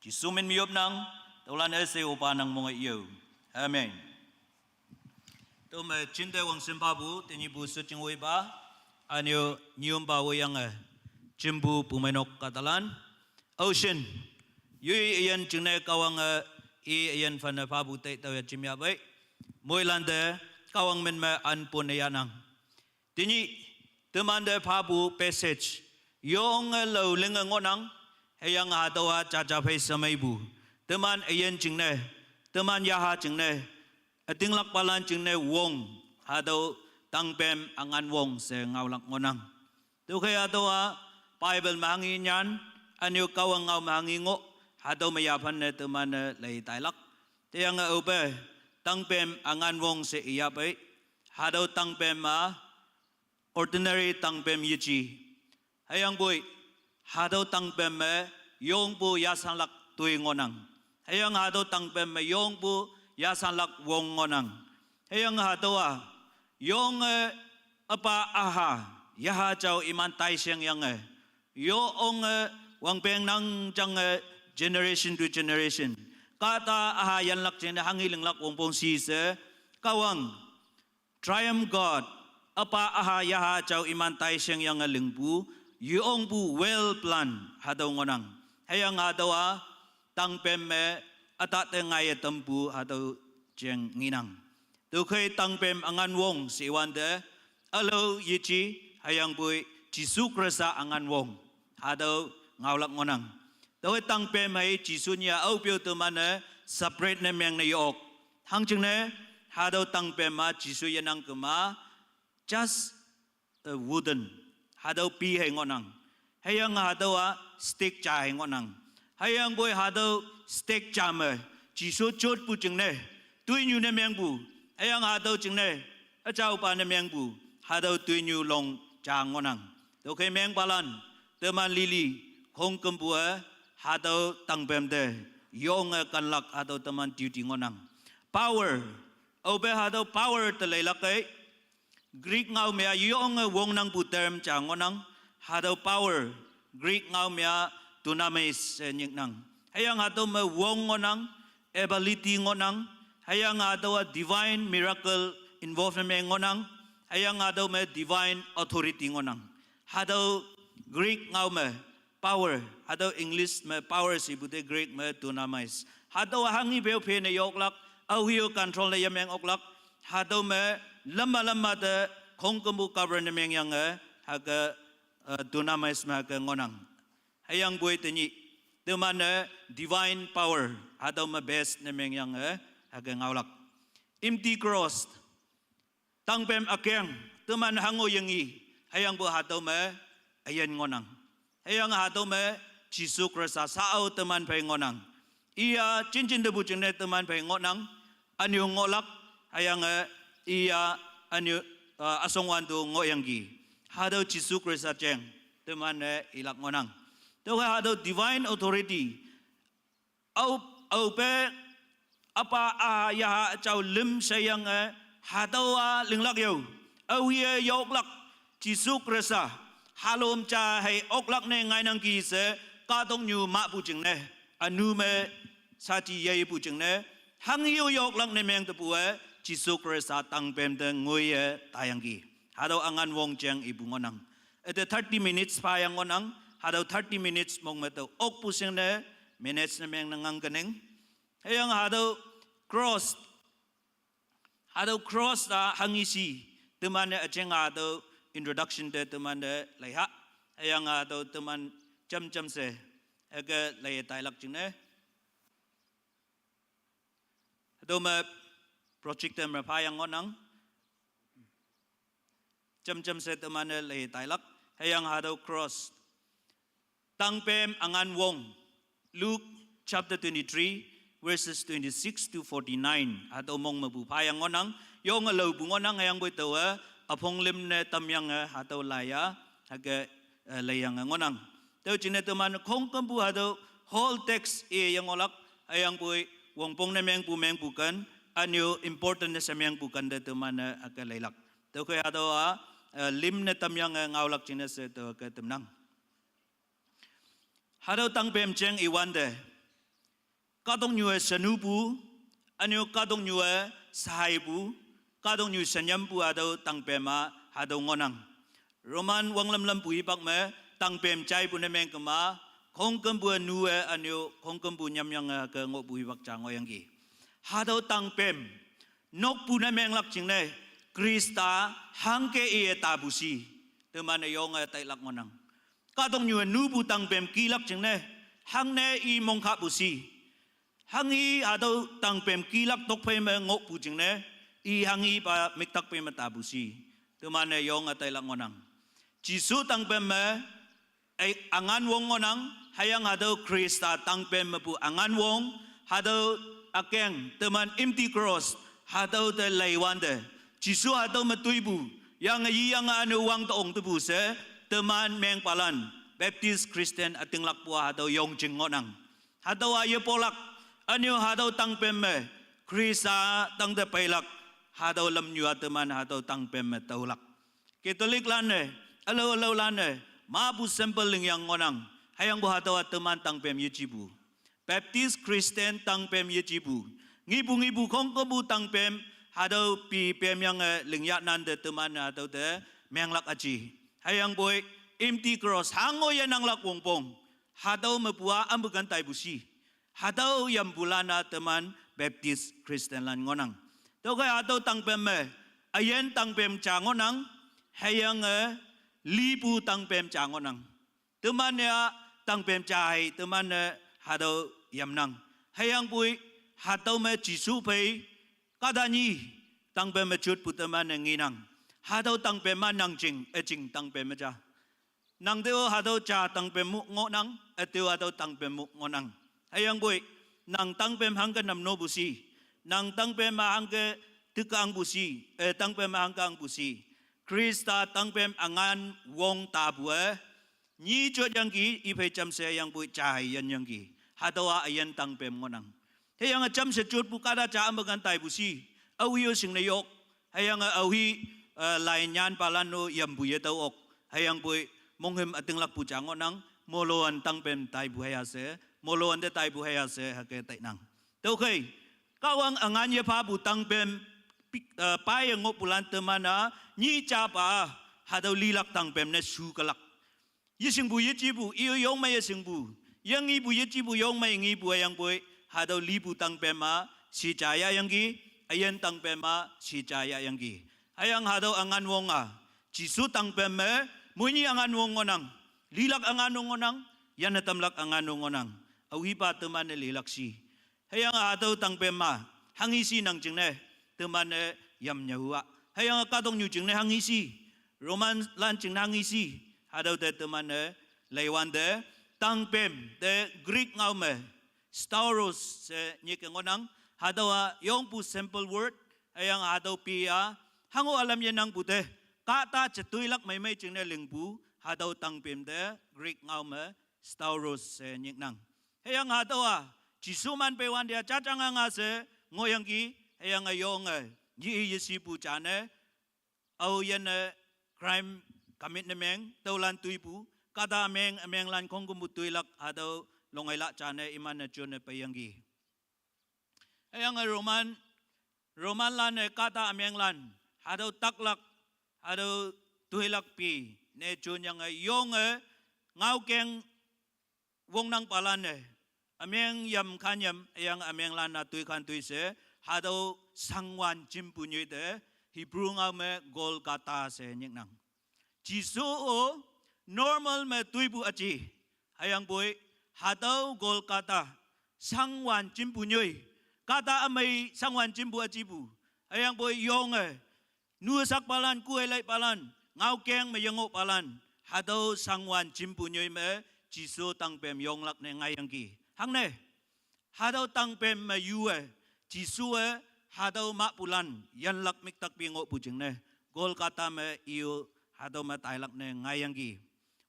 ji sumin miop nang tolan ese upa nang mong iyo amen to me cinte wong sempa bu teni bu sucing wei ba anyo nyium ba wo yang jimbu pumenok katalan ocean yui ian jengne kawang i ian fana pa bu te taw jimya bai moilande kawang men me an punayanang. Tini teman de pabu passage yong lo ling ngonang hayang hadawa cacapai samaibu. Teman ayen jingne teman yaha jingne ating lakpalan jingne wong hadaw tangpem angan wong se ngawlak ngonang. Tu kaya hadawa Bible mangi nyan anyo kawang ngaw mangi ngo hadaw mayapan ne teman lay taylak. Tiyang obe tangpem angan wong se iyapai hadaw tangpem ordinary tangpem yichi hayang boy hadaw tangpem yong bu yasanlak tuy ngonang hayang hadaw tangpem yong bu yasanlak wong ngonang hayang hadaw yong apa aha yaha chau iman tai siang yang yong wang peng nang jang generation to generation kata aha yan lak chen hangiling lak wongpong si se kawang triumph God apa aha yaha chau iman tai siang yang lingbu yong bu well plan hadaw ngonang hayang hadaw tangpem atat ngai tempu hadaw jeng nginang tu khơi tangpem angan wong si wande alo yichi hayang bui jisu krasa angan wong hadaw ngawlak ngonang Tôi tăng pe mấy chỉ số nhà Âu biểu từ mà nè separate nè miếng này yok hàng chừng nè hà đâu tăng pe mà chỉ số yên năng cơ mà just wooden hà đâu pi hay ngon năng hay yang hà đâu stick cha hay ngon năng hay yang boy hà đâu stick cha mà chỉ số chốt bu chừng nè tuy nhiêu nè miếng bu hay yang hà đâu chừng nè ở châu pa nè miếng bu hà đâu tuy nhiêu long cha ngon năng tôi thấy miếng balan từ mà lili không cầm bu hadaw tangbem de yong kanlak hadaw taman duty ngonang power เอาไปหาตัว power ตะเลยละเกย Greek เงาเมียยองวงนังปูเติมจางนังหาตัว power Greek เงาเมียตุนามิสยิงนังให้ยังหาตัวมาวงนัง ability นังให้ยังหาตัว divine miracle involvement นังให้ยังหาตัวมา divine authority นังหาตัว Greek เงาเมีย power หาตัว English เมีย power สิบุตร Greek เมียตุนามิสหาตัวหังอีเบลเพนยกลักเอาหิว control เลยยังแมงออกลักหาตัวเมียlama de kong kumbu government yang haga dunamis maga ngonang hayang boy tani de mana divine power hado ma best nemeng yang haga ngaulak empty cross tangpem akyang de man hango yangi hayang bo hado ma ayan ngonang hayang hado ma jisu krista sao teman pai ngonang ia cincin debu cene teman pai ngonang anyu ngolak hayang iya anyu asongwan tu ngoyanggi hado Jisu Krista ceng teman ilak ngonang tu hado divine authority au pe apa ayah chau lim sayang hado linglak yo au ye yoklak Jisu Krista halom cha hai oklak ne ngai nang ki se ka dong nyu ma bu jing ne anu me sa ji ye bu jing ne hang yo yoklak ne meng tu pu Jisu Krista tangpem de ngoye tayangi hado angan wong jeng ibu ngonang ete 30 minutes pa yang ngonang hado 30 minutes mong meto ok pusing ne minutes na meng nangang ganeng hayang hado cross da hangisi teman ne ajeng hado introduction de teman de laiha hayang hado teman jam se aga lai tai lak jing ne hado ma project em rapayang ngonang jam se temane le tailak hayang hado cross tangpem angan wong Luke chapter 23 verses 26 to 49 hado mong mabu payang ngonang yong alo bu ngonang hayang boy tawa apong lim ne tamyang hado laya haga layang ngonang teu chine teman khong kambu hado whole text e yang olak hayang boy wong pong ne meng pu kan anyo important na samyang bukan da teman akalailak to ko ado lim na tamyang ngaulak china se to ka temnang hado tangpem cheng iwande kadong nyu sanubu anyo kadong nyu sahaibu kadong nyu sanyambu ado tangpema hado ngonang roman wanglam pui pak me tangpem chai pu na meng kama khongkambu nuwe anyo khongkambu nyamyang ka ngobui pak changoyanggi hado tangpem nok puna menglak jingne Krista hangke e tabusi temane yong tai lak ngonang kadong nyu nubu tangpem kilak jingne hangne i mongkha busi hangi hado tangpem kilak tokpem ngok pu jingne i hangi pa miktak pe matabusi temane yong tai lak ngonang Jisu tangpem ai angan wong ngonang hayang hado Krista tangpem pu angan wong hado akeng teman empty cross hado te laiwande Jisu hado matuibu yang yang anu wang toong tubu se teman meng palan Baptist Christian ating lakpua hado yong jing ngonang hado ayo polak anu hado tangpem me Krista tang de pailak hado lam nyu teman hado tangpem me taulak Katolik lane alo lane mabu simple ling yang ngonang hayang bu hado teman tangpem yujibu Baptist Christian tangpem yejibu ngibu kongkobu tangpem hado pi pem yang lingyak nan de teman hado de menglak aji hayang boy empty cross hango yan ang lak wongpong hado mapua ambukan tai busi hado yang bulana teman Baptist Christian lan ngonang to kay hado tangpem me ayen tangpem changonang hayang libu tangpem changonang teman ya tangpem chai teman hado yamnang hayang bui hado me Jisu pei kadani tangpem me chut putaman nginang hado tangpem manang jing ejing tangpem ja nang deo hado cha tangpem mu ngonang eteu hado tangpem mu ngonang hayang bui nang tangpem hangga namno busi nang tangpem hangga tukang busi tangpem hanggang busi Krista tangpem angan wong tabue ni chot yang ki ipai cham se yang bui chai yan yang ki hadawa ayan tangpem ngonang he yang cham se chut pu kada cha ambagan tai busi au hiu sing nei ok hayang au hi lai nyan palano yam bu ye tau ok hayang bui mong hem ating lak pu chang nang moloan tang pem tai bu haya se moloan de tai bu haya se ha ke tai nang tau khai kawang angan ye pa bu tang pem pai ngop pulan temana ni cha pa ha dau li lak tang pem ne su kalak yi sing bu ye chi bu iyo yong mai sing bu yang ngi bu ye chi bu yong mai ngi bu yang bui ha dau li bu tang pem ma si cha ya yang gi ayen tang pem ma si cha ya yang gi hayang ha dau angan wong a chi su tang pem me muni angan wong ngonang lilak angan wong ngonang yan tamlak angan wong ngonang awi pa teman ne lilak si hayang ha dau tang pem ma hangi si nang jing ne teman ne yam nyawa hayang ka dong nyu jing ne hangi si roman lan jing hangi si ha dau te teman ne leiwan de tang pem de greek ngau me stauros se ni ke ngonang ha dau yong pu simple word hayang ha dau pi a hango alam yan nang pute ka ta chetui lak mai mai jing ne ling pu ha dau tang pem de greek ngau me stauros se ni nang hayang ha dau chỉ số man pe wan dia cha chang nga se ngoyang ki hayang ayong yi yi si pu cha ne au yan crime commit ne meng tau lan tui pu kada meng lan kong kum tui lak ado longai la cha ne iman ne chon ne pe yang gi hayang roman lan ne kada meng lan ado tak lak ado tui lak pi ne chon yang yong ngau keng wong nang palan ne ameng yam khan yam yang ameng lan na tui khan tui se hado sangwan jim pu nyi de Hebrew ngau me gol kata se nyek nang chi so o normal me tui bu achi hayang boy hado gol kata sangwan jim pu nyi kata amai sangwan jim bu achi bu hayang boy yong nu sak palan ku lai palan ngau keng me yango palan hado sangwan jim pu nyi me chi so tang pem yong lak ne ngai yang ki hang ne hadau tang pem ma yu chi su hadau ma pulan yan lak mik tak pi ngo pu jing ne gol kata me yu hadau ma tai lak ne ngai yang gi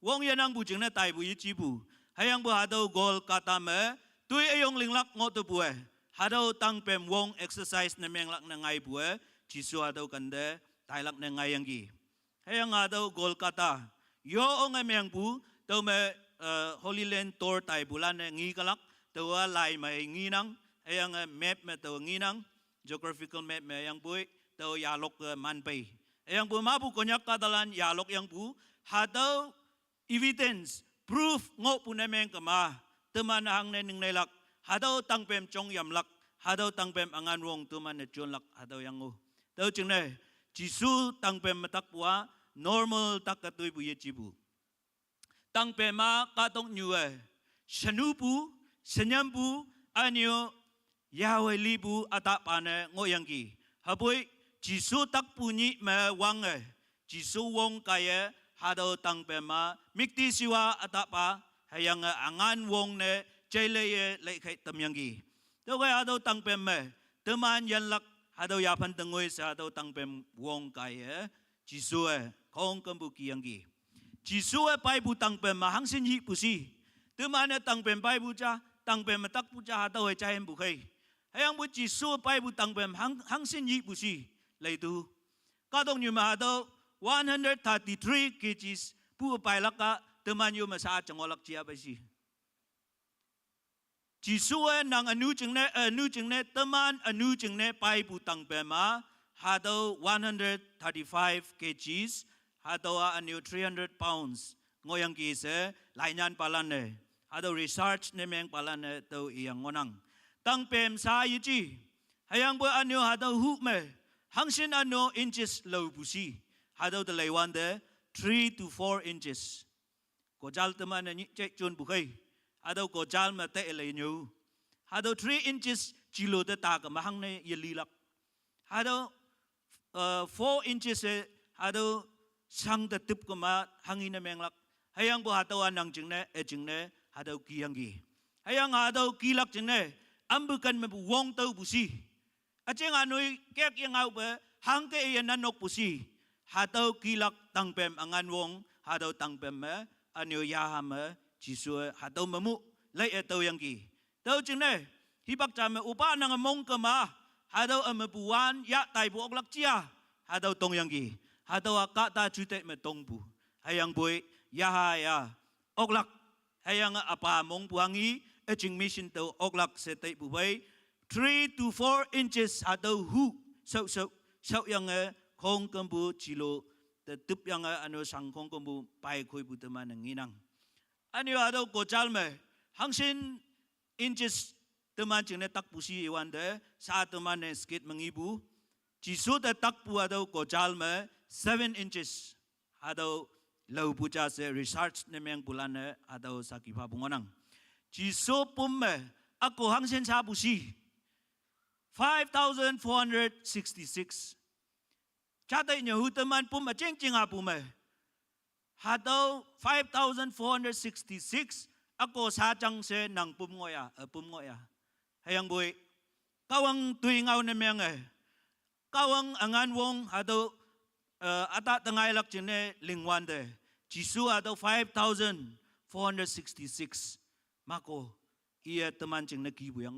wong yan ang bu jing ne tai bu yi chi bu hayang bu hadau gol kata me tui ayong ling lak ngo tu bu hadau tang pem wong exercise ne meng lak ne ngai bu chi su hadau kan de tai lak ne ngai yang gi hayang hadau gol kata yo ong meng bu tau me Holy Land tour tai bulan ngi kalak tawa lai mai ngi nang ayang map me tawa ngi nang geographical map me yang bui tawa yalok man pai ayang bu ma bu konyak kadalan yalok yang bu hadau evidence proof ngo punai meng kama teman hang ne ning nei lak hadau tang pem chong yam lak hadau tang pem angan wong teman ne chon lak hadau yang ngo tau ching ne chi su tang pem matak puwa normal tak katui bu ye chi bu tang pe ma ka tong nyu shanu pu senyam pu anyo yawe li pu ata pa ne ngoyang ki haboi chi su tak pu ni ma wang chi su wong ka ye hado tang pe ma mikti siwa ata pa hayang angan wong ne chele ye lai khai tam yang ki to ga hado tang pe me teman yan lak hado ya phan tengoi sa hado tang pe wong ka ye chi su khong kam bu ki yang ki chỉ số bài bu tăng bền mà hăng sinh nhị bu si, từ mà ne tăng bền bài bu cha, tăng bền mà tắc bu cha đâu hay trái em bu khay, hay ang bu chỉ số bài bu tăng bền hăng sinh nhị bu si, lấy tu, các đồng như mà đâu 133 kgs bu bài lắc cả, từ mà như mà sa chẳng có lắc chia bài si, chỉ số nàng anu chừng ne, từ mà anu chừng ne bài bu tăng bền mà, hà đâu 135 kgs hado anyo 300 pounds ngoyang ki se lainyan palan ne hado research ne meng palan ne to iyang ngonang tang pem sa yi chi hayang bo anyo hado hu me hangsin anyo inches low busi hado de leiwan de 3 to 4 inches ko jal tama ne ni che chun bu khai hado ko jal ma te le nyu hado 3 inches chilo de ta ka ma hang ne yeli lak hado 4 inches hado sang the tip ko ma hangin na meng lak hayang bu hatawan nang jing ne hadaw ki yang gi hayang hadaw ki lak jing ne ambu kan me bu wong tau bu si acheng anui kek yang au be hang ke yan nanok bu si hadaw ki lak tang pem angan wong hadaw tang pem me anyo ya ha me chi su hadaw mamu lai e tau yang gi tau jing ne hi bak cha me upa nang mong ka ma hado amapuan ya tai bu oklak chia hado tong yang gi hado akata chute me tong bu hayang boy ya ha ya oklak hayang apa mong buangi eching mission to oklak se tai bu bai 3 to 4 inches hado hu so yang khong kambu chilo the tup yang ano sang khong kambu pai khoi bu teman nginang ani hado ko chalme hangsin inches teman cingna tak pusi iwan de saat teman skit mengibu jisu de tak pu ado ko jalme 7 inches ado lau puja se research ne meng bulan ado sakipa bungonang jisu pumme ako hangsen sa pusi 5,466 chate nyahu teman pum ching ching apume ado 5,466 ako sa chang se nang pum ngoya hayang boy kawang tuingaw na miyang kawang angan wong hado ata tangay lak chine lingwan de jisu hado 5,466 mako iya teman ching nakibu yang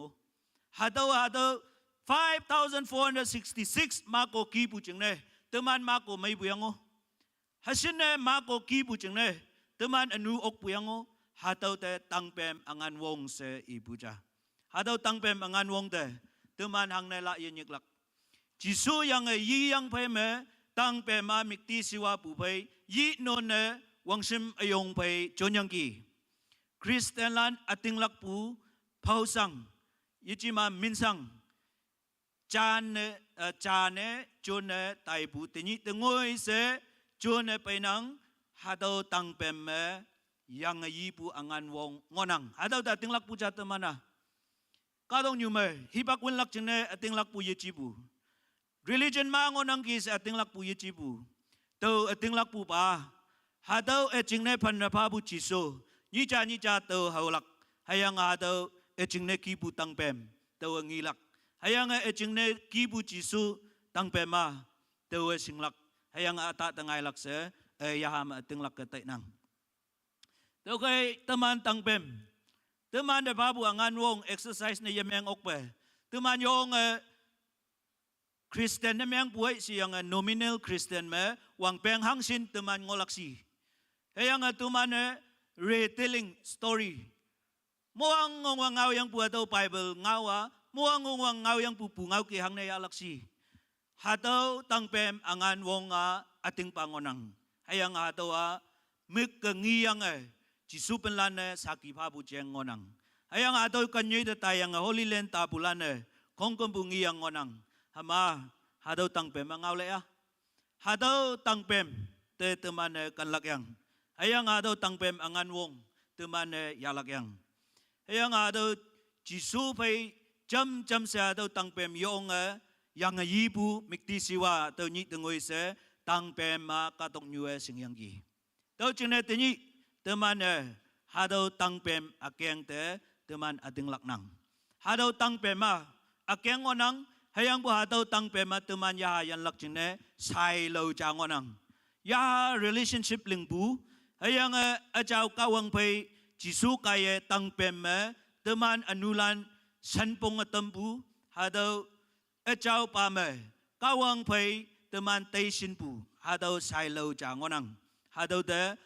hado 5,466 mako kibu ching ne teman mako may buyang hasin ne mako kibu ching ne teman anu ok buyang hado te tangpem angan wong se ibuja hadaw tangpem angan wong de teman hang nela yenyiklak jisu yang yi yang pe me tangpem ma mikti siwa pu pe yi non ne wangsim ayong pe chonyang ki Christian lan ating lak pu pausang yichima minsang chane chone tai pu tinyi tengoi se chone pe nang hadaw tangpem me yang yi pu angan wong ngonang hadaw dating lak pu jata mana kadong nyume hibak win lak chine ating lak pu yechibu religion ma ngonang kis ating lak pu yechibu to ating lak pu pa hadaw echingne phan na pa bu chiso ni cha to haulak hayang hadaw echingne ki pu tangpem to ngilak hayang echingne ki pu chiso tangpem ma to singlak hayang ata tangay lak se yaham ating lak katai nang to kay taman tangpem teman de babu angan wong exercise ne yemeng okpe teman yong Christian ne meng buai si yang nominal Christian me wang peng hangsin teman ngolaksi hayang teman retelling story muang ngong ngaw yang buat Bible ngawa muang ngong ngaw yang pupu ngaw ki hang ne alaksi hataw tangpem angan wong ating pangonang hayang hataw mik ngiyang jisu penlane saki pabu jeng ngonang hayang adoy kanyoy de tayang Holy Land tabulane kongkembungi yang ngonang hama hadaw tangpem angawle hadaw tangpem te temane kanlakyang hayang hadaw tangpem angan wong temane yalakyang hayang hadaw jisu pay jam se hadaw tangpem yong yang yibu mikti siwa to nyi tengoy se tangpem katong nyue singyanggi to chine tenyi teman hadaw tangpem akyang te teman ating laknang hadaw tangpem akyang ngonang hayang bu hadaw tangpem teman yahayan lakchine sai lo cha ngonang ya relationship lingbu hayang ajaw kawang pay jisu kaye tangpem teman anulan sanpong atambu hadaw ajaw pame kawang pay teman taisinpu hadaw sai lo cha ngonang hadaw de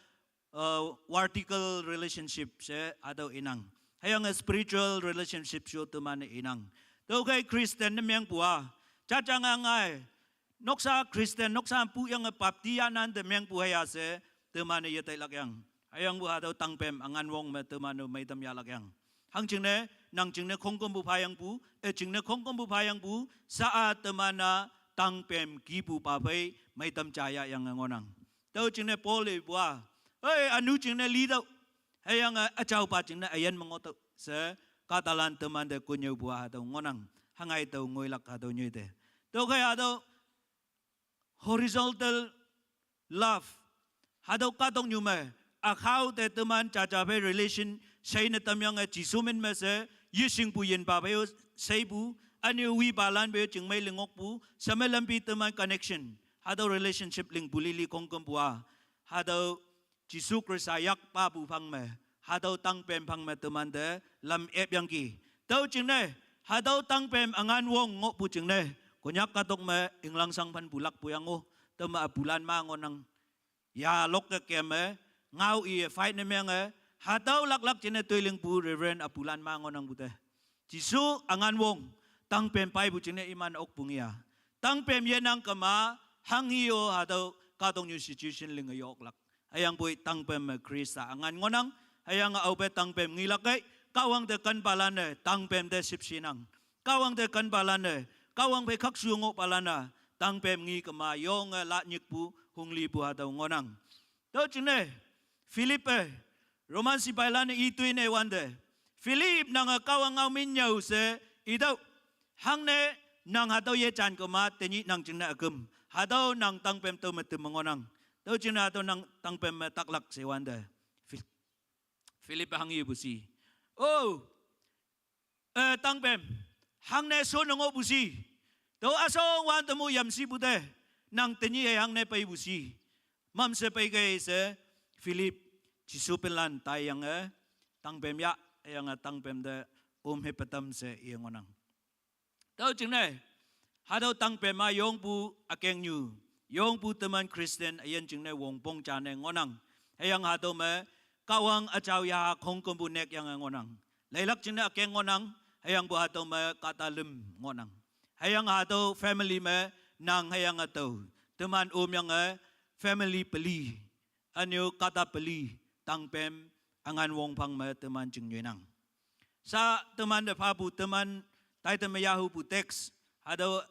vertical relationship se ado inang hayang spiritual relationship syo teman inang to kay Christian ne meng puwa chachang angai noksa Christian noksa pu yang baptianan de meng pu haya se teman yetai lakyang hayang bu ado tangpem angan wong me teman mai tam ya lakyang hang jingne nang jingne khongkom bu phayang bu jingne khongkom bu phayang bu sa temana tangpem ki bu pa bai mai tam chaya yang ngonang to jingne pole bua anu ching na lidaw hayang achaw pa ching na ayan mangoto sa katalan teman de kunyo buah daw ngonang hangay daw ngoylak daw nyoy de to kaya daw horizontal love hadaw katong nyume akaw de teman chachabe relation say na tamyang jisumen me se yising pu yin pa bayo say bu ani wi balan bayo ching may lingok pu sa melampi teman connection hadaw relationship ling bulili kongkom buah hadaw jisu krisayak pa bu phang me hadaw tangpem phang me teman de lam ep yang ki tau ching ne Hadaw tangpem angan wong ngo pu ching ne. Konyak katok me inglang sang pan bulak puyang o. Tama bulan ma ngonang. Ya lok ke keme ngau i fight ne menge. Hadaw lak chine tuiling pu Reverend apulan ma ngonang bute. Jisu angan wong tangpem pai bu ching ne iman ok pungia. Tangpem yenang kama hangio hadaw katong institution ling yok lak. Ayang bui tangpem Krista angan ngonang. Ayang au pe tangpem ngilakay. Kawang de kan balane tangpem de sipsinang. Kawang de kan balane kawang pe khak suongo balana tangpem ngi kama yong la nyikpu hungli bu hadaw ngonang. To chine Philippe Roman si balane ituin e wande. Philip nang kawang au min nyau se idaw hangne nang hadaw ye chan kama tenyi nang chingna agum. Hadaw nang tangpem to metem ngonang. To chine hadaw nang tangpem taklak se wande. Philippe hangi busi. Oh, tangpem, hang ne so nongo busi. To asong wan temu yam si bude, nang tenyi hang ne pay busi. Mam se pay kay se Philip, Jisu pelan tayang tangpem ya, yang tangpem de hepatam se iyang onang. To ching ne, hadaw tangpem ma yong pu akeng nyu, yong pu teman Christian ayan ching ne wong pong chan ne ngonang. Hayang hadaw me kawang acaw ya kong kumbunek yang ngonang. Lailak china akeng ngonang, hayang buhato me katalim ngonang. Hayang hato family me nang hayang ato. Teman yang family peli. Anyo kata peli tangpem angan wong pang me teman ching nang. Sa teman de papu teman tay teman yahu pu teks. Hado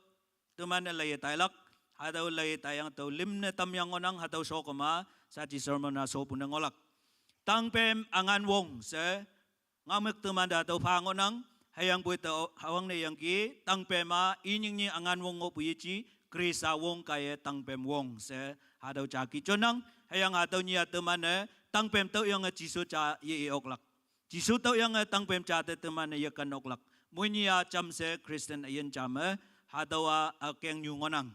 teman lay taylak. Hado lay tayang to lim ne tam yang ngonang hado sokoma sa ci sermon na so punang ngolak. Tangpem angan wong se ngamek teman dato pangonang hayang buit hawang ne yang ki tangpem ma inying ni angan wong ngo puyici krisa wong kaya tangpem wong se hadaw caki chonang hayang hadaw niya teman ne tangpem tau yang Jisu cha ye oklak Jisu tau yang tangpem cha te teman ne yakan oklak munya cham se Kristen ayen cham hadaw akeng nyu ngonang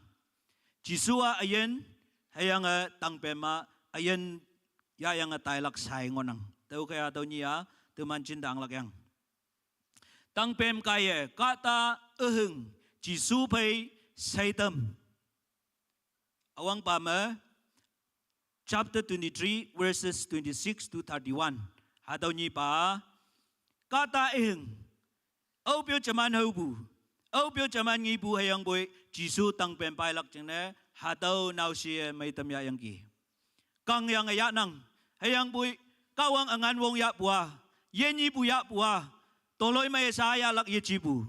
Jisu ayen hayang tangpem ma ayen ya yang taylak sai ngonang tau kaya tau niya teman cinta ang lakyang tangpem kaya kata eheng Jisu pay saitam awang pama chapter 23 verses 26 to 31 hadaw ni pa kata eheng au pyo chaman haubu au pyo chaman ngibu hayang boy Jisu tangpem pailak chene hadaw naw siya may tamya yang ki kang yang ya nang hayang bui kawang angan wong ya bua yenyi bu ya bua toloy may saya lak ye chibu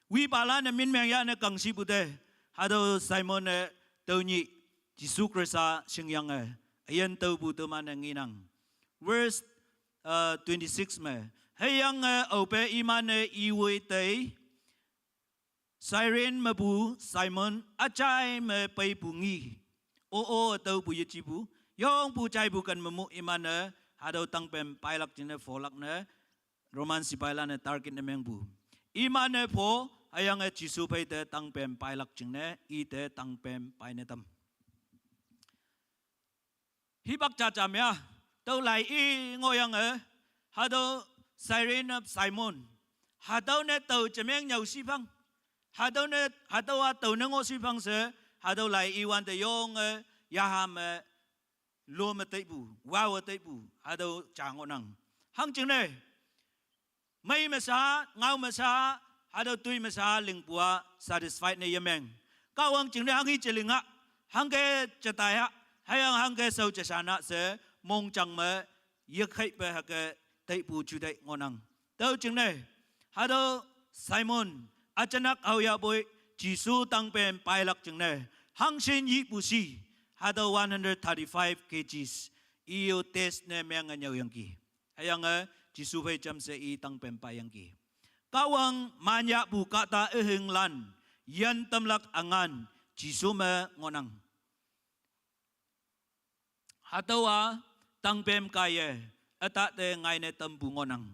wi pala na min meng ya na kang si bude hado Simon ne tawni Jisu Krista sing yang ayan taw bu teman nginang verse 26 me hayang ope iman iwe tay siren mabu Simon achai me pay bungi o taw bu ye chibu Yong pu chay bukan memu iman hadaw tangpem pailak jine folak ne Roman si pailan target ne mengbu iman po ayang Jisu pay te tangpem pailak jine ite tangpem painetam hibak cha ya tau lai i ngoyang hadaw siren of Simon hadaw ne tau chemeng nyau sipang hadaw tau nengo sipang se hadaw lai i wan te yong yaham lo ma tay bu wow tay bu hadaw chango nang hang ching ne may masa ngau masa hadaw tui masa lingpua satisfied ne yameng kawang ching ne hang hi chelinga hang ke chataya hayang hang ke sau chasana se mong chang ma yekhai pe ha ke tay bu chu dai ngonang tau ching ne hadaw Simon achanak auya boy Jisu tangpem pailak ching ne hang sin yi bu si hadaw 135 kgs iyo test ne meng anyaw yang ki hayang Jisu pay cham se i tangpem pa yang ki kawang manya bu kata eheng lan yan tamlak angan Jisu me ngonang hadaw tangpem kaya ata te ngai ne tambu ngonang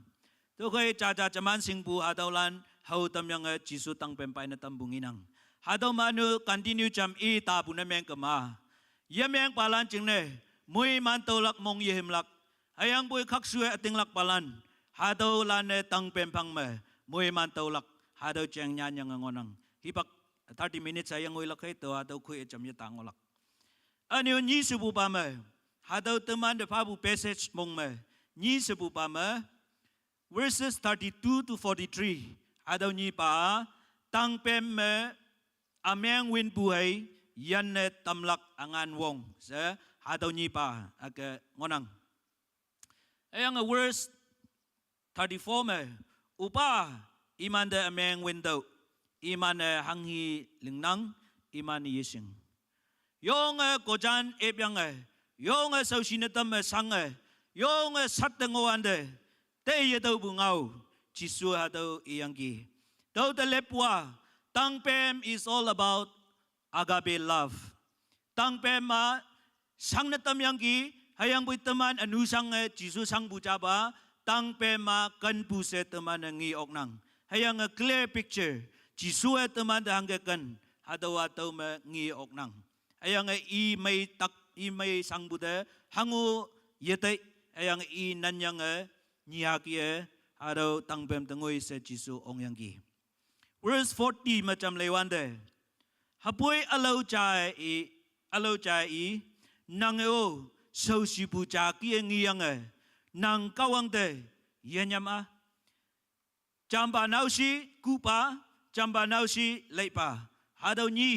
to kay cha chaman sing bu hadaw lan hau tam yang Jisu tangpem pa na tambu nginang hadaw manu continue cham i tabu na meng kama Yameng palan ching ne, mui man tolak mong yehimlak, hayang bui kak suwe ating lak palan, hadaw lan ne tangpem pang me, mui man tolak, hado chang nyan yang ngonang hipak 30 minutes sayang ngoi lak to hado khui cham ya tang olak anyo ni subu pa me hado teman de pabu passage mong me ni subu pa me verses 32 to 43 hado ni pa tang pem me ameng win buhay yan ne tamlak angan wong sa hado ni pa ake ngonang ayang a verse 34 me upa iman de ameng window iman hanghi lingnang iman yising yong kojan ebyang yong sau sinatam sang yong sat ngoan de te ye do bungau jisu hado iyangi do the lepwa tang pem is all about agape love tang pem ma sang natam yangi hayang bui teman anu sang jisu sang bujaba tang pem ma kan pu se teman ngi ok nang hayang a clear picture jisu teman da hangge kan hado atau ma ngi ok nang hayang i mai tak i mai sang bude hangu yete hayang i nanyang nyiaki hado tang pem tengoi se jisu ong yangi verse 40 macam lewande hapoi alau chai i nangeo sau si bu cha ki ngiyang nang kawang de yenyama chamba nausi kupa chamba nausi leipa hado ni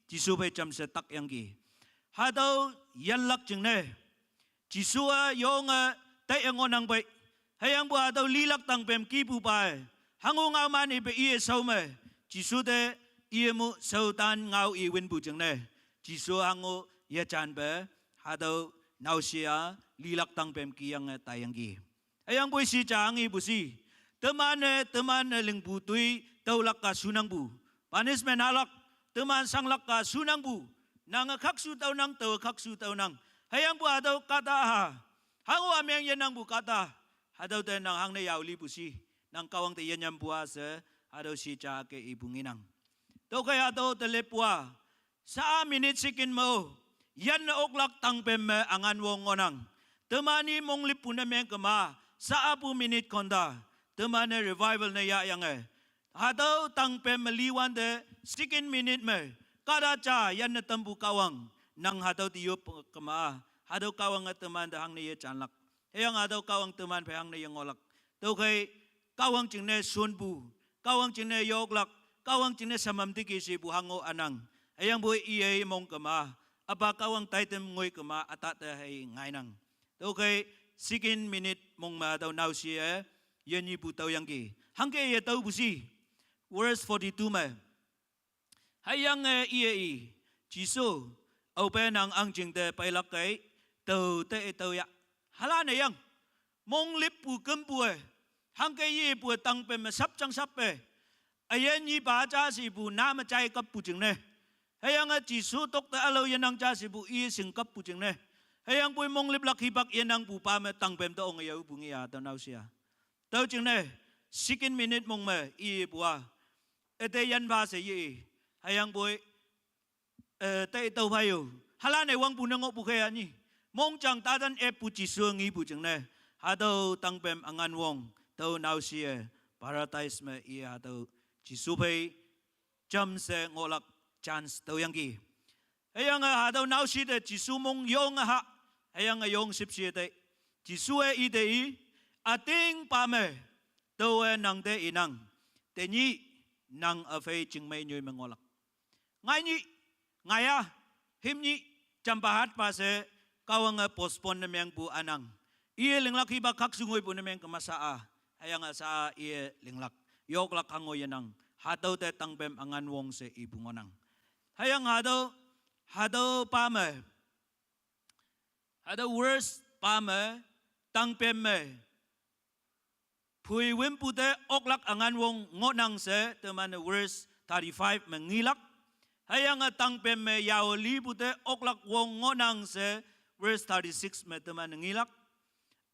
jisu pe cham se tak yang gi hado yallak chung ne jisu yong tai ngonang bai hayang bu hado lilak tang pem ki pu pa hangu ngau man i be i sau me jisu de i mu sau tan ngau i win bu chung ne jisu hangu ye chan be hado nausia lilak tang pem ki yang tayang gi ayang bui si chang i bu si teman ling bu tui taulak ka sunang bu punishment halak teman sanglak ka sunang bu nang khak su tau nang tau khak su tau nang hayang bu hado kata ha hangu ameng yen nang bu kata hado te nang hang ne yaw li bu si nang kawang te yen nyam bu ase hado si cha ke ibunginang to kay hado te lepwa sa minute sikin mo yan na oklak tang pem angan wong ngonang temani mong lipuna meng kema sa apu minute konda temane revival na ya yang hado tang pem liwan de sikin minute me kada cha yan na tambu kawang nang hado tiyo kema hado kawang teman da hang ne ye chanlak hayang hado kawang teman pe hang ne yang olak to kay kawang jingne sunbu kawang jingne yoklak kawang jingne samam diki si bu hango anang hayang bu iye mong kema apa kawang taitem ngoi kema atata hay ngai nang to kay sikin minute mong ma daw now si yen ni bu taw yang ki hang ke ye taw bu si verse 42 ma hayang ie jisu open ang jing de pai lak kai to te to ya hala ne yang mong lip pu kem pu hang ke ye pu tang pe ma sap chang sap pe ayen ni ba cha si bu na ma chai kap pu jing ne hayang jisu tok ta alo yan ang cha si bu i sing kap pu jing ne hayang pui mong lip lak hibak yan ang pu pa me tang pem to ong yaw bu ngi ya ta nau sia tau jing ne sikin minute mong me i bua ete yan ba se yi hayang pui te tau phai yo hala ne wang pu na ngok pu khe ani mong chang ta dan e pu jisu ngi pu jing ne ha do tang pem angan wong to nau sia paradise me i ha do jisu phai cham se ngolak chance tau yang ki hayang hado nau si de jisu mong yong ha hayang yong sip si de jisu e i de i ating pa me to nang de inang te ni nang a fei ching mai nyoi mangolak ngai ni ngai a him ni champahat pa se kawang postpone na meng pu anang i linglak hi ba khak sungoi pu na meng kamasa a hayang sa i linglak yok lak hango yanang hado te tang pem angan wong se i bungonang hayang hado pa me hado worst pa me tang pem me pui wim pu te oklak angan wong ngonang se teman worst 35 mengilak hayang tang pem me yaw li pu te oklak wong ngonang se worst 36 me teman ngilak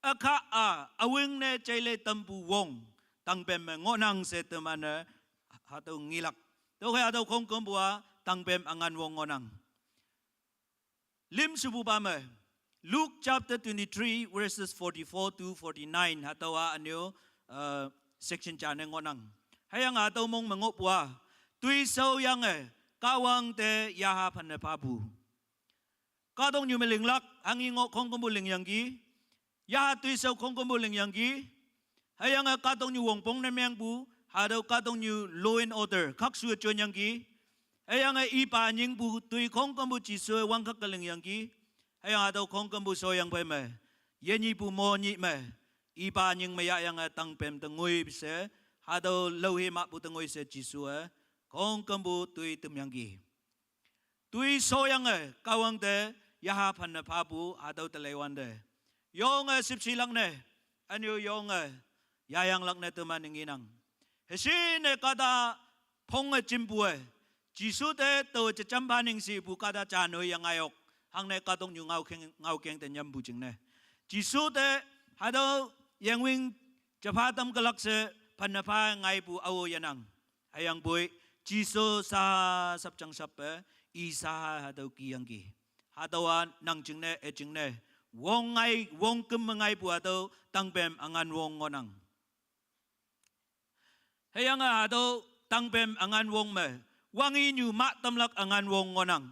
akha a awing ne chaile tampu wong tang pem me ngonang se teman hado ngilak to kaya hado kong kumbua tang pem angan wong ngonang lim subu ba me Luke chapter 23 verses 44 to 49 hatawa anyo section chane ngonang hayang ataw mong mangopwa tui so yang kawang te yaha pan na pabu kadong nyu melinglak ang ingo kong kumuling yang gi yaha tui so kong kumuling yang gi hayang kadong nyu wongpong na miyang bu hadaw kadong nyu law and order kak suwa chon yang gi hayang ipa nying bu tui kong kumu chi so wang kakaling yang gi hayang hadaw kong kumu so yang pa me yenyi bu mo nyi me ipa nying maya yang tang pem tengui se hadaw lauhi mak bu tengui se chi so kong kumu tui tum yang gi tui so yang kawang te yaha pan na pabu hadaw telewan de yong sip silang ne anyo yong yayang lak ne teman inginang hesin kada phong chimbu jisu te to chambaning si bu kada chano yang ayok hang ne kadong nyu ngau keng te nyam bu jing ne jisu te hado yang wing japatam galak se panapa ngai bu awo yanang ayang boy jisu sa sap chang sap isa hado ki yang ki hadawan nang jing ne e jing ne wong ngai wong kum ngai bu hado tang bem angan wong ngonang hayang hado tang bem angan wong me wangi nyu mak tamlak angan wong ngonang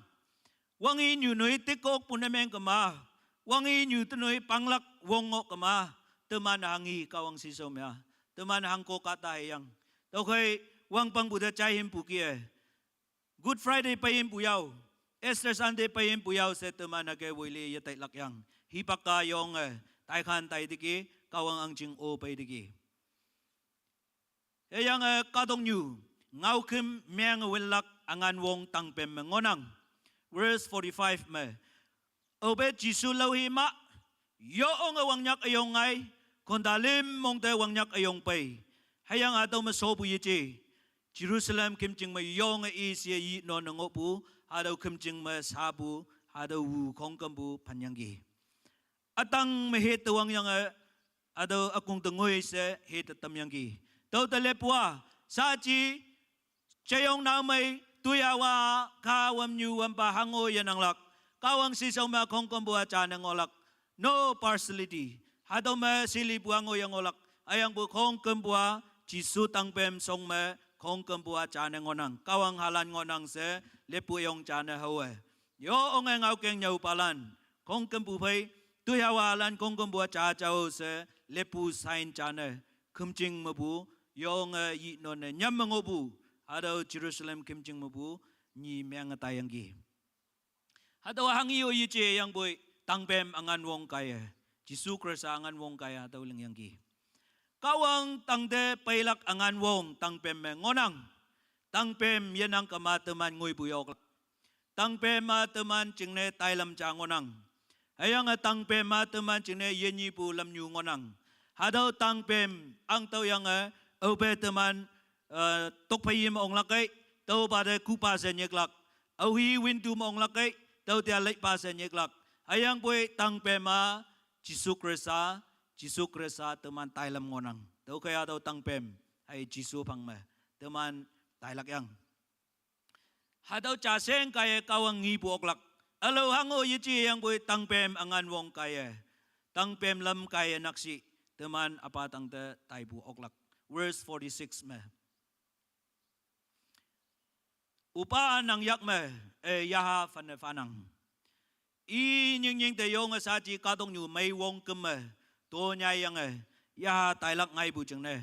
wangi nyu noi tikok punameng kama wangi nyu tunoi panglak wong ngok kama teman hangi kawang sisom ya teman hangko kata hayang to khoi wang pang buda chai him pukie good friday payim puyao Easter sunday payim puyao se teman age wili yatai lakyang hipaka yong tai khan tai diki kawang ang jing o pai diki hayang kadong nyu ngau kim meng wilak angan wong tang pem ngonang verse 45 me obe jisu lauhi ma yo ong wang nyak ayong ngai kondalim mong te wang nyak ayong pai hayang ataw maso bu yichi Jerusalem kim jing ma yong isia yi no ngopu hadaw kim jing ma sabu hadaw wu kong kambu panyanggi atang mehe tuwang yang adaw akong tungoy se he tatamyanggi taw talepwa saji chayong na may tuyawa kawam nyu wampa hango yan ang lak kawang sisaw ma kong kumbuha chan ang olak no partiality hadaw ma sili buango yang olak ayang bu kong kumbuha jisu tang pem song ma kong kumbuha chan ang onang kawang halan ngonang se lepu yung chan ang hawe yo ong ang aukeng nyaw palan kong kumbuhay tuyawa halan kong kumbuha cha chao se lepu sain chan ang kumjing mabu yung yi non nyam mangobu hadaw Jerusalem kim jing mabu ni meng tayang gi hadaw hangi o yiche yang boy tangbem angan wong kaya Jisu Christ angan wong kaya hadaw lang yang gi kawang tangde pailak angan wong tangbem ngonang tangbem yanang kama teman ngoy buyok tangbem teman jingne tailam cha ngonang hayang tangbem teman jingne yenyi bu lam nyu ngonang hadaw tangbem ang taw yang obe teman tok payim ong lakai tau pada kupa se nyeklak au hi windu ong lakai tau dia lek pa se nyeklak ayang boy tang pema Jisu Krista teman tailam ngonang tau kaya tau tang pem ai Jisu pang me teman tailak yang hadau chaseng kaya kawang ngi bu oklak alo hango yichi yang boy tang pem angan wong kaya tang pem lam kaya naksi teman apa tang te tai bu oklak verse 46 me upa nang yak me yaha fanang i nying te yong sa chi ka dong nyu mai wong kum me to nya yang yaha tai lak ngai bu chang ne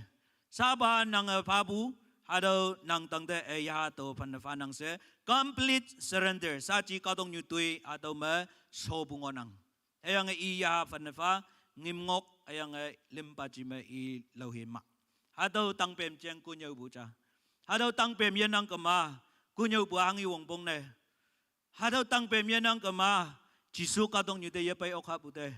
sa ba nang pha bu hado nang tang te yaha to fanang se complete surrender sa chi ka dong nyu tui ado me so bu ngonang ayang i yaha fa ngim ngok ayang lim pa chi me i lo hi ma hado tang pem cheng ku nyau bu cha hado tang pem yen nang kama kunyo buangi wong bong ne hadaw tang pem yanang kama Jisu kadong nyu de yapay okha bute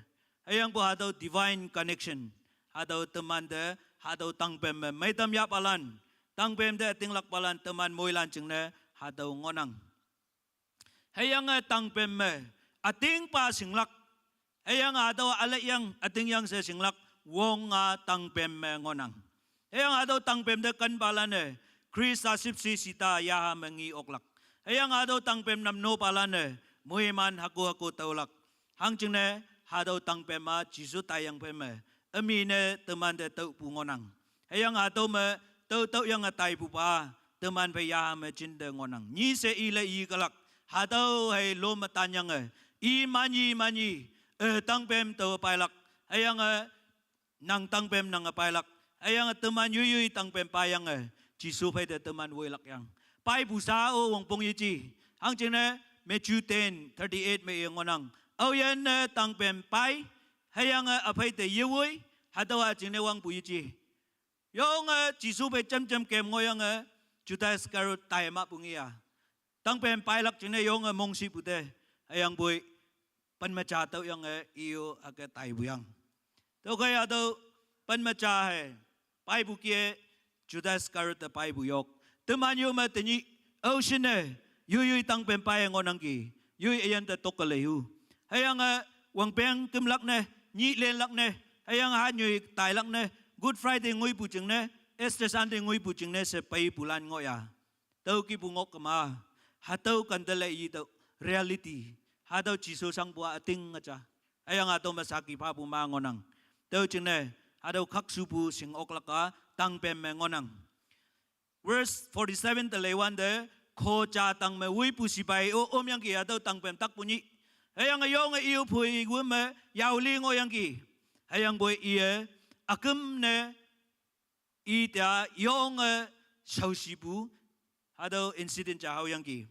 ayang bu hadaw divine connection hadaw teman de hadaw tang pem may tam ya palan tang pem de ting lak palan teman moilan ching ne hadaw ngonang hayang tang pem ating pa singlak hayang hadaw ala yang ating yang se singlak wong tang pem ngonang hayang hadaw tang pem de kan palan Krista sipsi sita yaha mengi oklak. Hayang hadaw tangpem namno palane muhiman haku taulak. Hang jingne hadaw tangpema Jisu tayang peme. Amine teman de tau pungonang. Hayang hadaw me tau tau yang atai pupa teman paya me cinta ngonang ni se ile I kalak hadau hai lo matan yang I mani tang pem tau pailak ayang nang tang pem nang pailak ayang teman yui tang pem payang Jisu pai de teman welak yang pai busa o wong pong yichi hang ching ne Matthew 10:38 me ngonang au yan tang pem pai hayang apai de yui hadau ching ne wang bu yichi yong Jisu pai cham kem ngoyang Judas Iscariot tai ma pungia tang pem pai lak ching ne yong mong si pute ayang bui pan ma cha tau yang iyo ake tai buyang tau kaya tau pan ma cha hai pai bu kia Judas Iscariot ta pai bu yok teman yo ma tani ocean ne yu tang pem pai ngonang ki yu ayan ta tok le hu hayang wang peng kim lak ne ni len lak ne hayang ha nyu tai lak ne Good Friday ngui pu ching ne Easter Sunday ngui pu ching ne se pai pulan ngoya tau ki bu ngok ma ha tau kan ta le yi tau reality hadau Jisu sang bua ating aja ayang atau masaki pa bu ma ngonang tau ching ne hadau khak su bu sing ok laka tang pem me ngonang verse 47 te lewan de kho cha tang me wi pu si pai o om yang ki hadau tang pem tak punyi ayang ayong iu phui gu me yau li ngo yang ki ayang boy ie akum ne I ta yong sau si bu hadau incident cha hau yang ki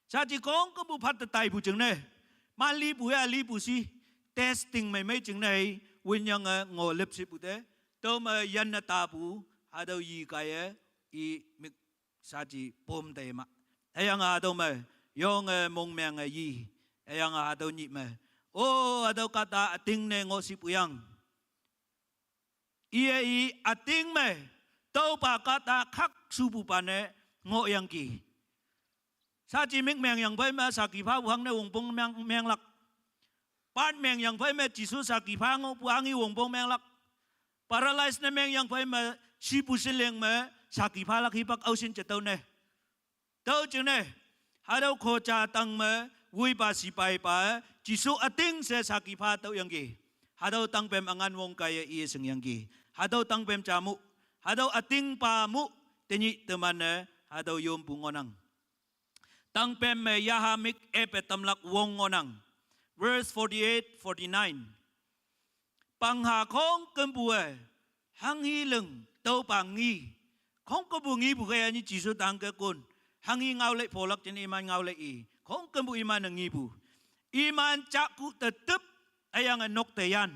sa chi kong ko bu phat tai bu chừng ne man li bu ya li bu si testing mai chừng này win yang ngo lip si bu te to ma yan na ta bu hadau yi kai I mik sa chi pom te ma ayang hadau ma yong mong meng yi ayang hadau ni ma o hadau kata ating ne ngo si bu yang I ating me tau pa kata khak su bu pa ne ngo yang ki sa chi mik meng yang pai ma sa ki pha buang ne wong pong meng lak pan meng yang pai ma Jisu sa ki pha ngo buang I wong pong meng lak paralyzed ne meng yang pai ma si pu sin leng ma sa ki pha lak hi pak au sin che tau ne tau chừng ne hadau kho cha tang ma vui pa si pai pa Jisu ating se sa ki pha tau yang ki hadau tang pem angan wong kaya I seng yang ki hadau tang pem cha mu hadau ating pa mu teni teman ne hadau yom pu ngonang tang pem me yahamik epe tamlak wong ngonang verse 48-49 pangha khong kembue hang hi leng tau pang ngi khong ko bu ngi bu kaya ni Jisu tang ke kun hang hi ngau le pholak chen iman ngau le I khong kembu iman ngi bu iman chak ku tetep ayang nok te yan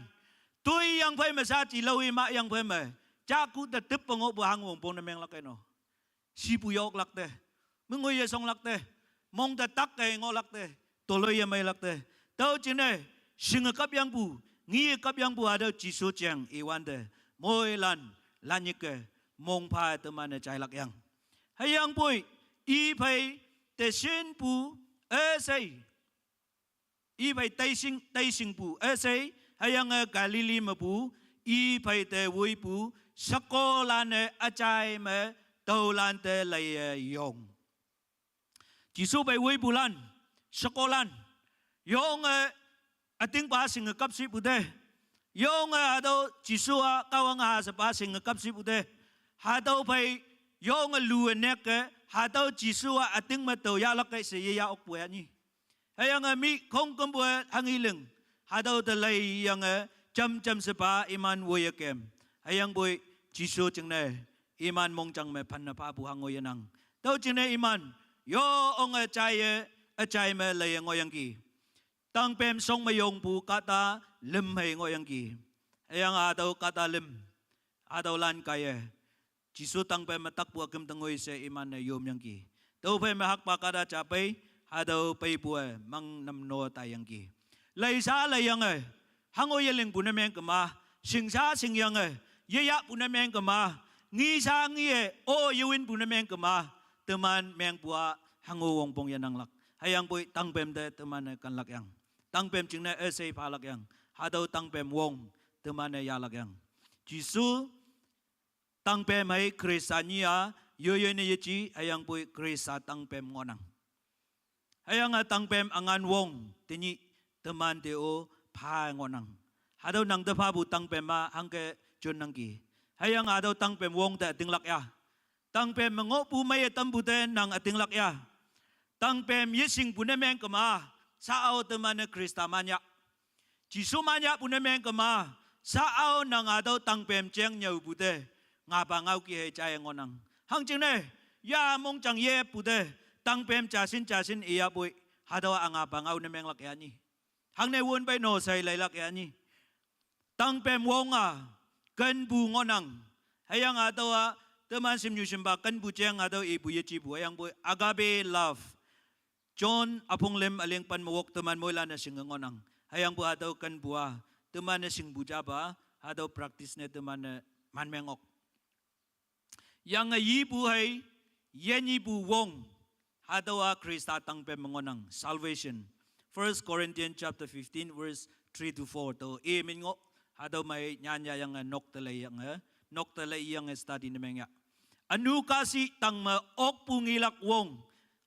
tui yang phai ma sa chi lo I ma yang phai ma cha ku tetep ngo bu hang wong pon na meng lak kai no si bu yok lak te mengoi ye song lak te mong ta tak kai ngo lak te to lo ye mai lak te tau chi ne sing kap yang bu ngi kap yang bu ada Jisu chang I wan de moi lan ni ke mong pha te man chai lak yang hayang pui I phai te sin bu e sei I phai tây sinh bu e sei hayang Galilee ma bu I phai te vui bu sako lan a chai me tau lan te lai yong Jisu bai vui bu lan sako lan yong ating pa sing kap si bu de yong ado Jisu kawang ha sa pa sing kap si bu de hadau phai yong lu nek hadau Jisu ating ma tau ya lak kai se ya ok pu ni hayang mi khong kom bu hang I leng hadau te lai yang cham sepa iman wo ya kem hayang boy Jisu chừng ne iman mong chang me phan na pa bu hang ngoy nang tau chừng ne iman yo ong chai me lai ngoy yang ki tang pem song me yong bu kata lim hai ngoy yang ki hayang adau kata lim adau lan kai Jisu tang pem tak bu kem tangoi se iman ne yom yang ki tau pem hak pa kada cha pai hadau pai bu mang nam no ta yang ki lai sa lai yang hango ye leng puna meng kama sing sa sing yang ye ya puna meng kama ngi sa ngi o yuin puna meng kama teman meng bua hango wong pong yanang lak hayang boy tang pem de teman kan lak yang tang pem ching na sei pha lak yang hadau tang pem wong teman ya lak yang Jisu tang pem hai Krisania yo ne ye chi hayang boy Krisa tang pem ngonang hayang tang pem angan wong tini teman deo pha ngonang hadau nang de pha bu tang pem ma hang ke chon nang ki hayang hadau tang pem wong ta ting lak ya tăng pem ngõ pu mai tam bu te nang ating lak ya tăng pem yesing pu ne meng kama sa au te man Krista manya Jisu manya pu ne meng kama sa au nang ado tăng pem cheng nyau pu te nga ba ngau ki he chai ngonang hang ching ne ya mong chang ye pu te tăng pem cha sin iya bui hado anga ba ngau ne meng lak ya ni hang ne won bai no sai lai lak ya ni tăng pem wong kan bu ngonang hayang ado teman sim yusim ba kan bu cheng ado ibu ye chi bu hayang bui agape love John apong lem aleng pan mawok teman moila na sing ngonang hayang bu ado kan bua teman na sing buja ba ado practice ne teman na man mengok yang yi bu hai yen yi bu wong ado Krista tang pe mengonang salvation 1 Corinthians chapter 15 verse 3 to 4 to e min ngo ado mai nyanya yang nok tele yang study ne mengya anu kasi tang ma ok pungilak wong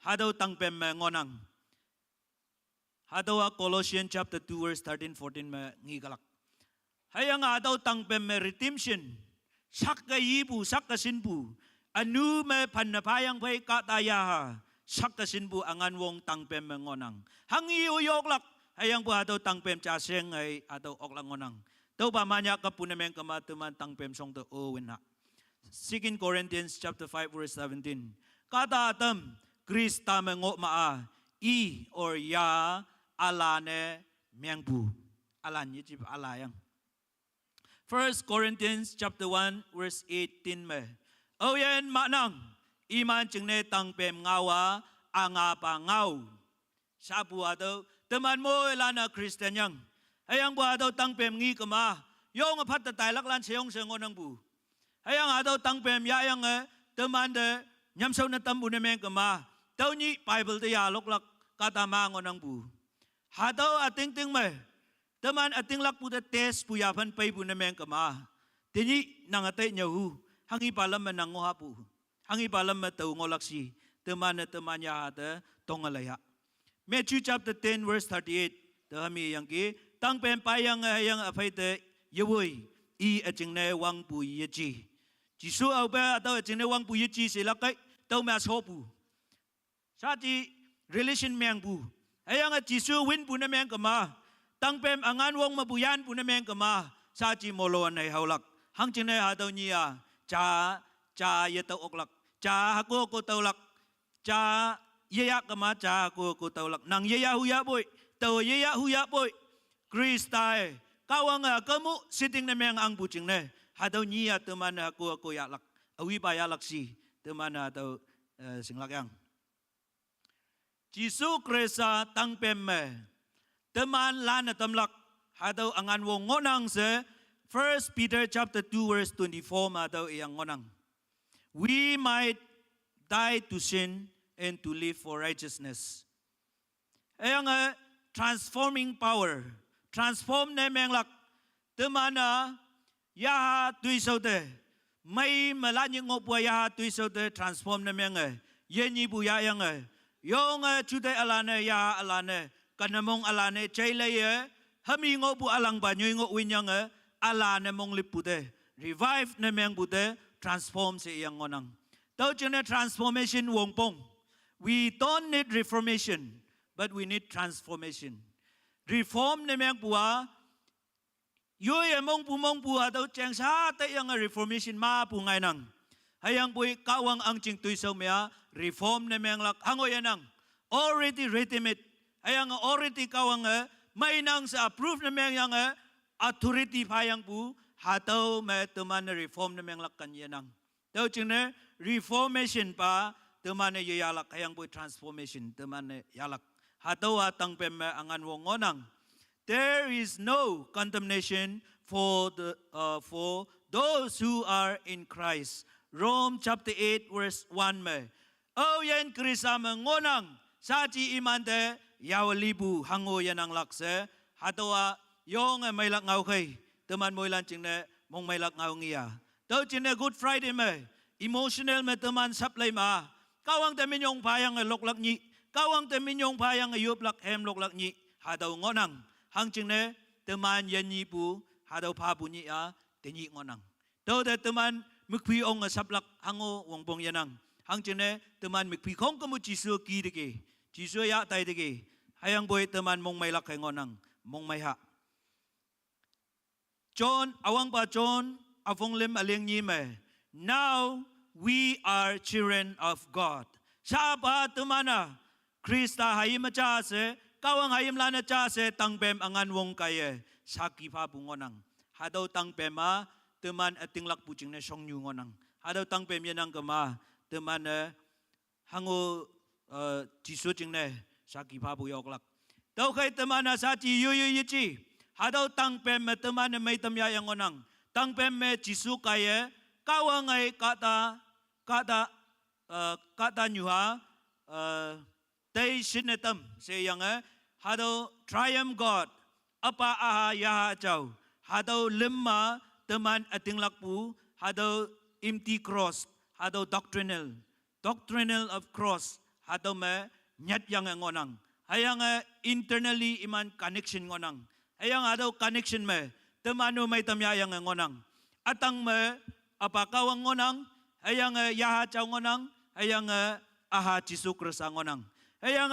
hadaw tang pem ngonang hadaw Colossians chapter 2 verse 13 14 ma ngigalak hayang hadaw tang pem redemption sakka yibu sakka sinbu anu me panapayang pai kataya sakka sinbu angan wong tang pem ngonang hangi uyok lak hayang bu hadaw tang pem chaseng ay hadaw ok lang ngonang tau ba manya kapunameng kamatuman tang pem song to owen ha 2 Corinthians chapter 5 verse 17 kata atam Krista mengo maa I or ya alane mengbu alan yitip alayang 1 Corinthians chapter 1 verse 18 me oyen manang iman chengne tang pem ngawa anga pa ngau sabu ado teman mo lana Christian yang hayang bu ado tang pem ngi kama yong phat ta tai lak lan seong sengonang bu hayang ado tang pem ya yang teman de nyam sau na tam bu ne meng kama tau ni Bible te ya lok lak kata ma ngonang bu hado ating ting me teman ating lak pu te test pu ya phan pai bu ne meng kama tini nang ate nyahu hangi palam menang ngoha pu hangi palam ma tau ngolak si teman ya hada tongalaya Matthew chapter 10 verse 38 Dami yang ki tang pen payang yang apai te yewoi I aching ne wang pu yeji Jisu au ba atau aching ne wang pu yeji silakai tau ma sopu Sati relation meng pu ayang Jisu win pu ne meng kama tang pen angan wong mabuyan pu ne meng kama sati moloan ai haulak hang ching ne ha tau nia cha ye tau oklak cha ko tau lak cha ye ya kama cha ko tau lak nang ye ya hu ya boy tau ye ya hu ya boy Krista kawang kamu sitting na meng ang bucing ne hadaw niya teman ko ya lak awi ba ya lak si teman hadaw singlak yang Jisu Krista tang pemme teman lan tamlak hadaw angan wong ngonang se 1 Peter chapter 2 verse 24 hadaw iyang ngonang we might die to sin and to live for righteousness ayang transforming power transform ne menglak temana ya tuisaude mai malanya ngopwa ya tuisaude transform ne meng yeni bu ya yang yong chude alane ya alane kanamong alane chaileye hami ngopu alang ba nyoi ngo winyang alane mong lipude revive ne meng bude transform se yang ngonang tau chene transformation wongpong we don't need reformation but we need transformation reform ne meng bua yoy mong pu ado cheng sa te yang reformation ma pu ngai nang hayang bui kawang ang ching tui so mea reform ne meng lak hangoy nang already retimit hayang already kawang mai nang sa approve ne meng yang authority phayang pu hatau me teman reform ne meng lak kan yanang tau ching ne reformation pa teman yalak hayang bui transformation teman yalak hatau atang pem angan wong ngonang there is no condemnation for those who are in Christ Rome chapter 8 verse 1 me oh yen krisa mengonang saji imande yawalibu hango yan ang lakse hatawa yong may lak ngau kay teman mo ilan ching ne mong may lak ngau ngiya tau ching ne Good Friday me emotional me teman supply ma kawang temin yung payang loklak ni kawang temin yung payang yuplak hem loklak ni hadaw ngonang hang ching ne teman yan ni pu hadaw pa pu ni tenyi ngonang tau de teman mực phi ông sắp lắc hango wong bong yanang hang chene teman mực phi không có một chỉ số kỳ được kì chỉ số ya tay được kì hayang boy teman mong may lak hay ngonang mong may ha John awang pa John avong lim aling nyi me now we are children of God sa pa temana Krista hayim cha se kawang hayim lana cha se tangpem angan wong kaye saki pa bungonang hadaw tangpem ma teman ating lak puching na song nyu ngonang hadaw tangpem yanang kama teman hango jisu ching ne saki pa bu yok lak daw kay teman sa chi yu chi hadaw tangpem me teman may tamya yang ngonang tangpem me jisu kaye kawang ay kata nyuha tay sinetam say yang hadaw triumph God apa aha yaha chow hadaw limma teman ating lakpu hadaw empty cross hadaw doctrinal of cross hadaw me nyat yang ngonang hayang internally iman connection ngonang hayang hadaw connection me temanu may tamya yang ngonang atang me apa kawang ngonang hayang yaha chow ngonang hayang aha Jisu Kristus ngonang hayang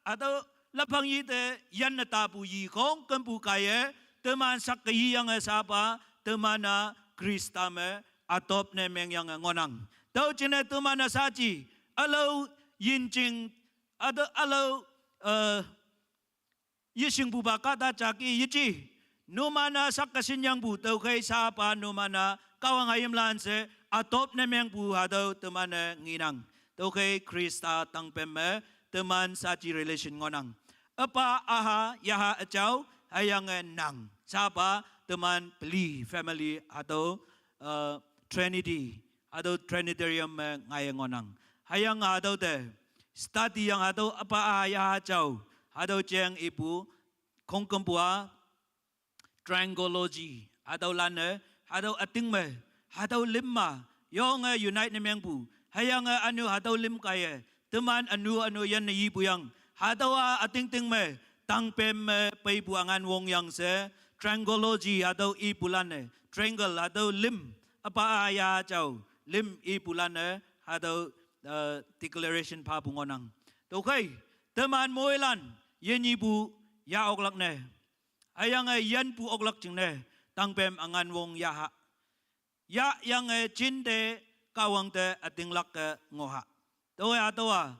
atau lapang ite yan na tapu yi kong kempu kaya teman sakyi yang sapa teman Krista me atop ne meng yang ngonang tau cina teman saji alau yinjing ada alau yising buba kata caki yici numana sakasin yang bu tau kay sapa numana kawang hayam lanse atop ne meng bu hadau teman nginang tau kay Krista tangpem me teman saji relation ngonang apa aha yaha acaw hayang nang sapa teman beli family atau Trinity atau Trinitarium ngay ngonang hayang atau te study yang atau apa aha yaha acaw atau jeng ibu kongkempua triangology atau lana atau ating me atau lima yung unite na miyang bu hayang anu atau lim kaya teman anu yan na ibu yang hadawa ating ting me tangpem me paibuangan wong yang se triangology atau ibulan triangle atau lim apa aya chow lim ibulan atau declaration pa bungonang okay teman moilan yen ibu ya oglak ne ayang yan pu oglak ching ne tangpem angan wong ya yang chinde kawang te ating lak ngoha toya toa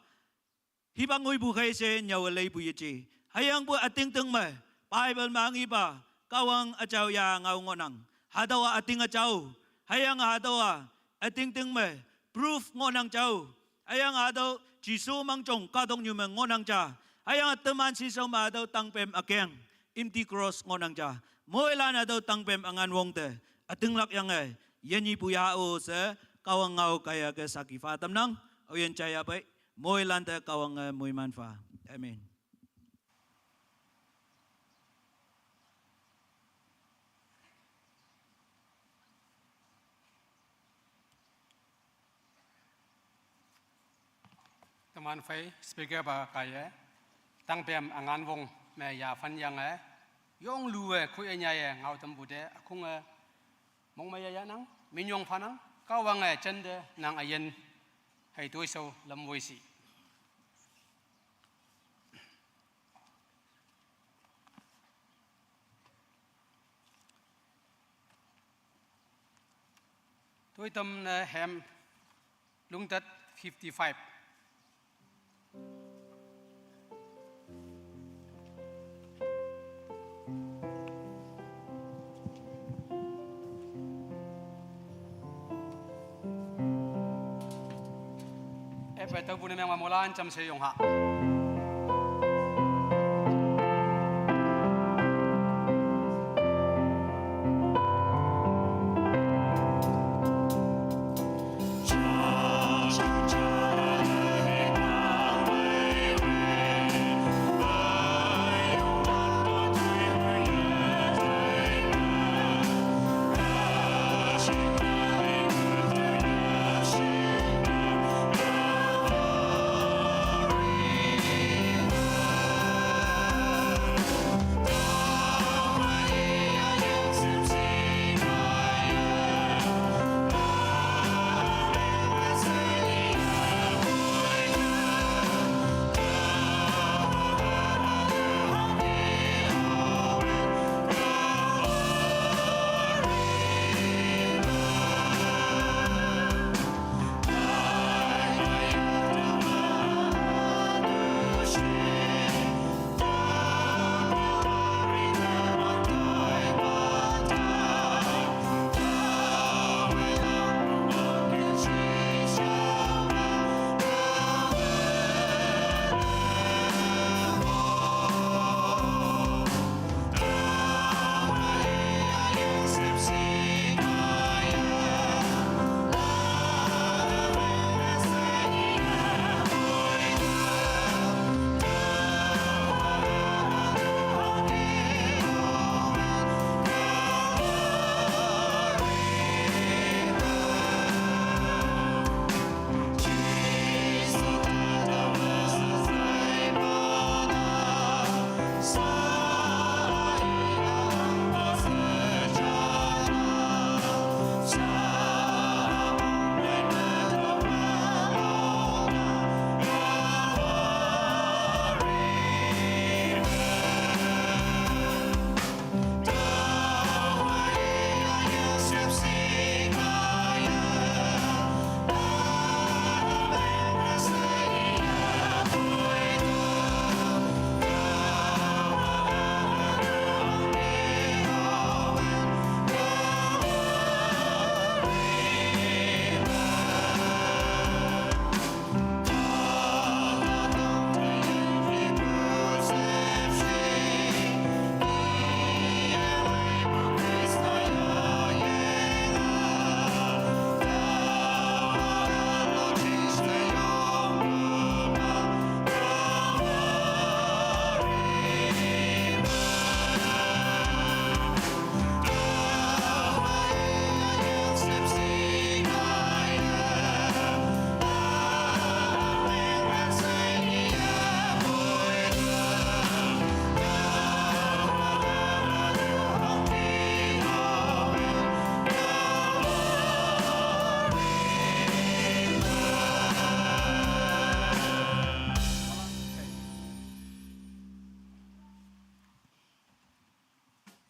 hibang ngui bu khay se nyaw lay bu yichi hayang bu ating tung me Bible mangi ba kawang achaw ya ngaw ngonang hadawa ating achaw hayang hadawa ating tung me proof ngonang chaw hayang hadaw Jisu mangchong kadong nyu me ngonang cha hayang teman si so ma daw tangpem akeng empty cross ngonang cha moila na daw tangpem angan wong te ating lak yang yenyi bu ya o se kawang ngaw kaya ke sakifa tamnang oyen chaya bai moi lanta kawang moi manfa amen teman fai speaker ba kaya tangpem angan wong me ya fan yang yong luwe khu enya ngau tambude akung mong maya ya nang minyong phanang kawang chende nang ayen hay tôi sâu lâm vui sĩ tôi tâm hem lung tất 55 phải tao buồn em mà mua lan chăm sóc hạ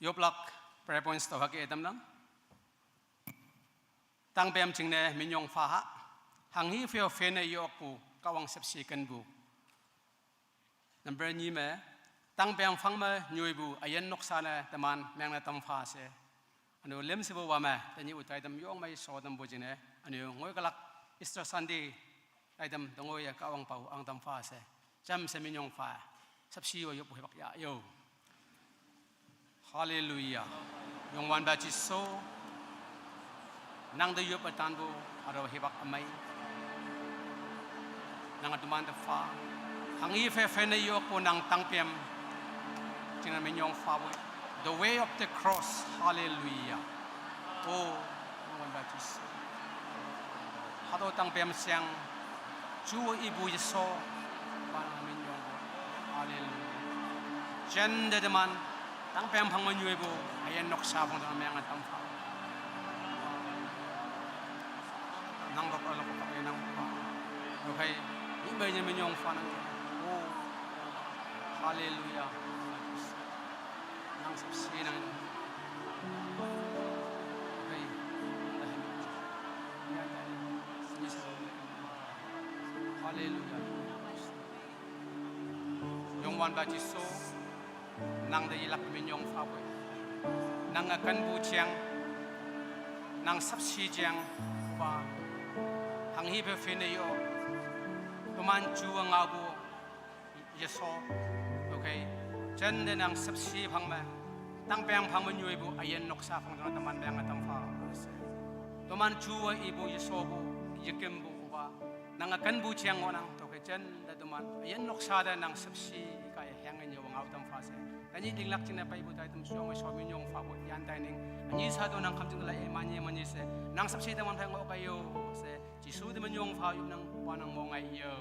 Yoplak prayer points to hake etam nang. Tang pem chingne minyong faha. Hangi feo fene yoku kawang sepsi kan bu. Number ni me tang pem fang me nyui bu ayen nok sana teman meng na tam fa se. Anu lem se bu wa me tani utai tam yong mai so tam bu jine. Anu ngoi kalak Easter Sunday ai tam dongoi kawang pau ang tam fa se. Jam se minyong fa. Sepsi yo yo bu hebak ya yo. Hallelujah. Yung wan ba so nang dayo patanbo araw hibak amay nang atuman da fa hangi fe na yo po nang tangpem tingnan minyong fa the way of the cross. Hallelujah. Oh yung wan ba so hado tangpem siyang juo ibu yeso parang minyong. Hallelujah. Jende deman tang pem phang man yue bo ayen nok sa phang dang mang tam pha nang rok ala ko ka nang pa okay ni ba nya men yong fa nang oh hallelujah nang sap si nang okay hallelujah yong wan ba ji so nang da yilak minyong fa boy nang akan bu chiang nang sap si chiang pa hang hi be fe ne yo tuman chu nga bu yeso okay chen de nang sap si phang ma tang peng phang man yui bu ayen nok sa phang da man bang atam fa tuman chu wa ibu yeso bu yekem bu ba nang akan bu chiang ngo nang to ke chen da tuman ayen nok sa da nang sap si kai hang nge yo ngau tam fa se ani dinglak china pai bu tai tum so ma so min yong fa bu yan tai ning ani sa do nang kham jing la e mani se nang sap si da man phang ngo kai yo se ji su de man yong fa yu nang pa nang mo ngai yo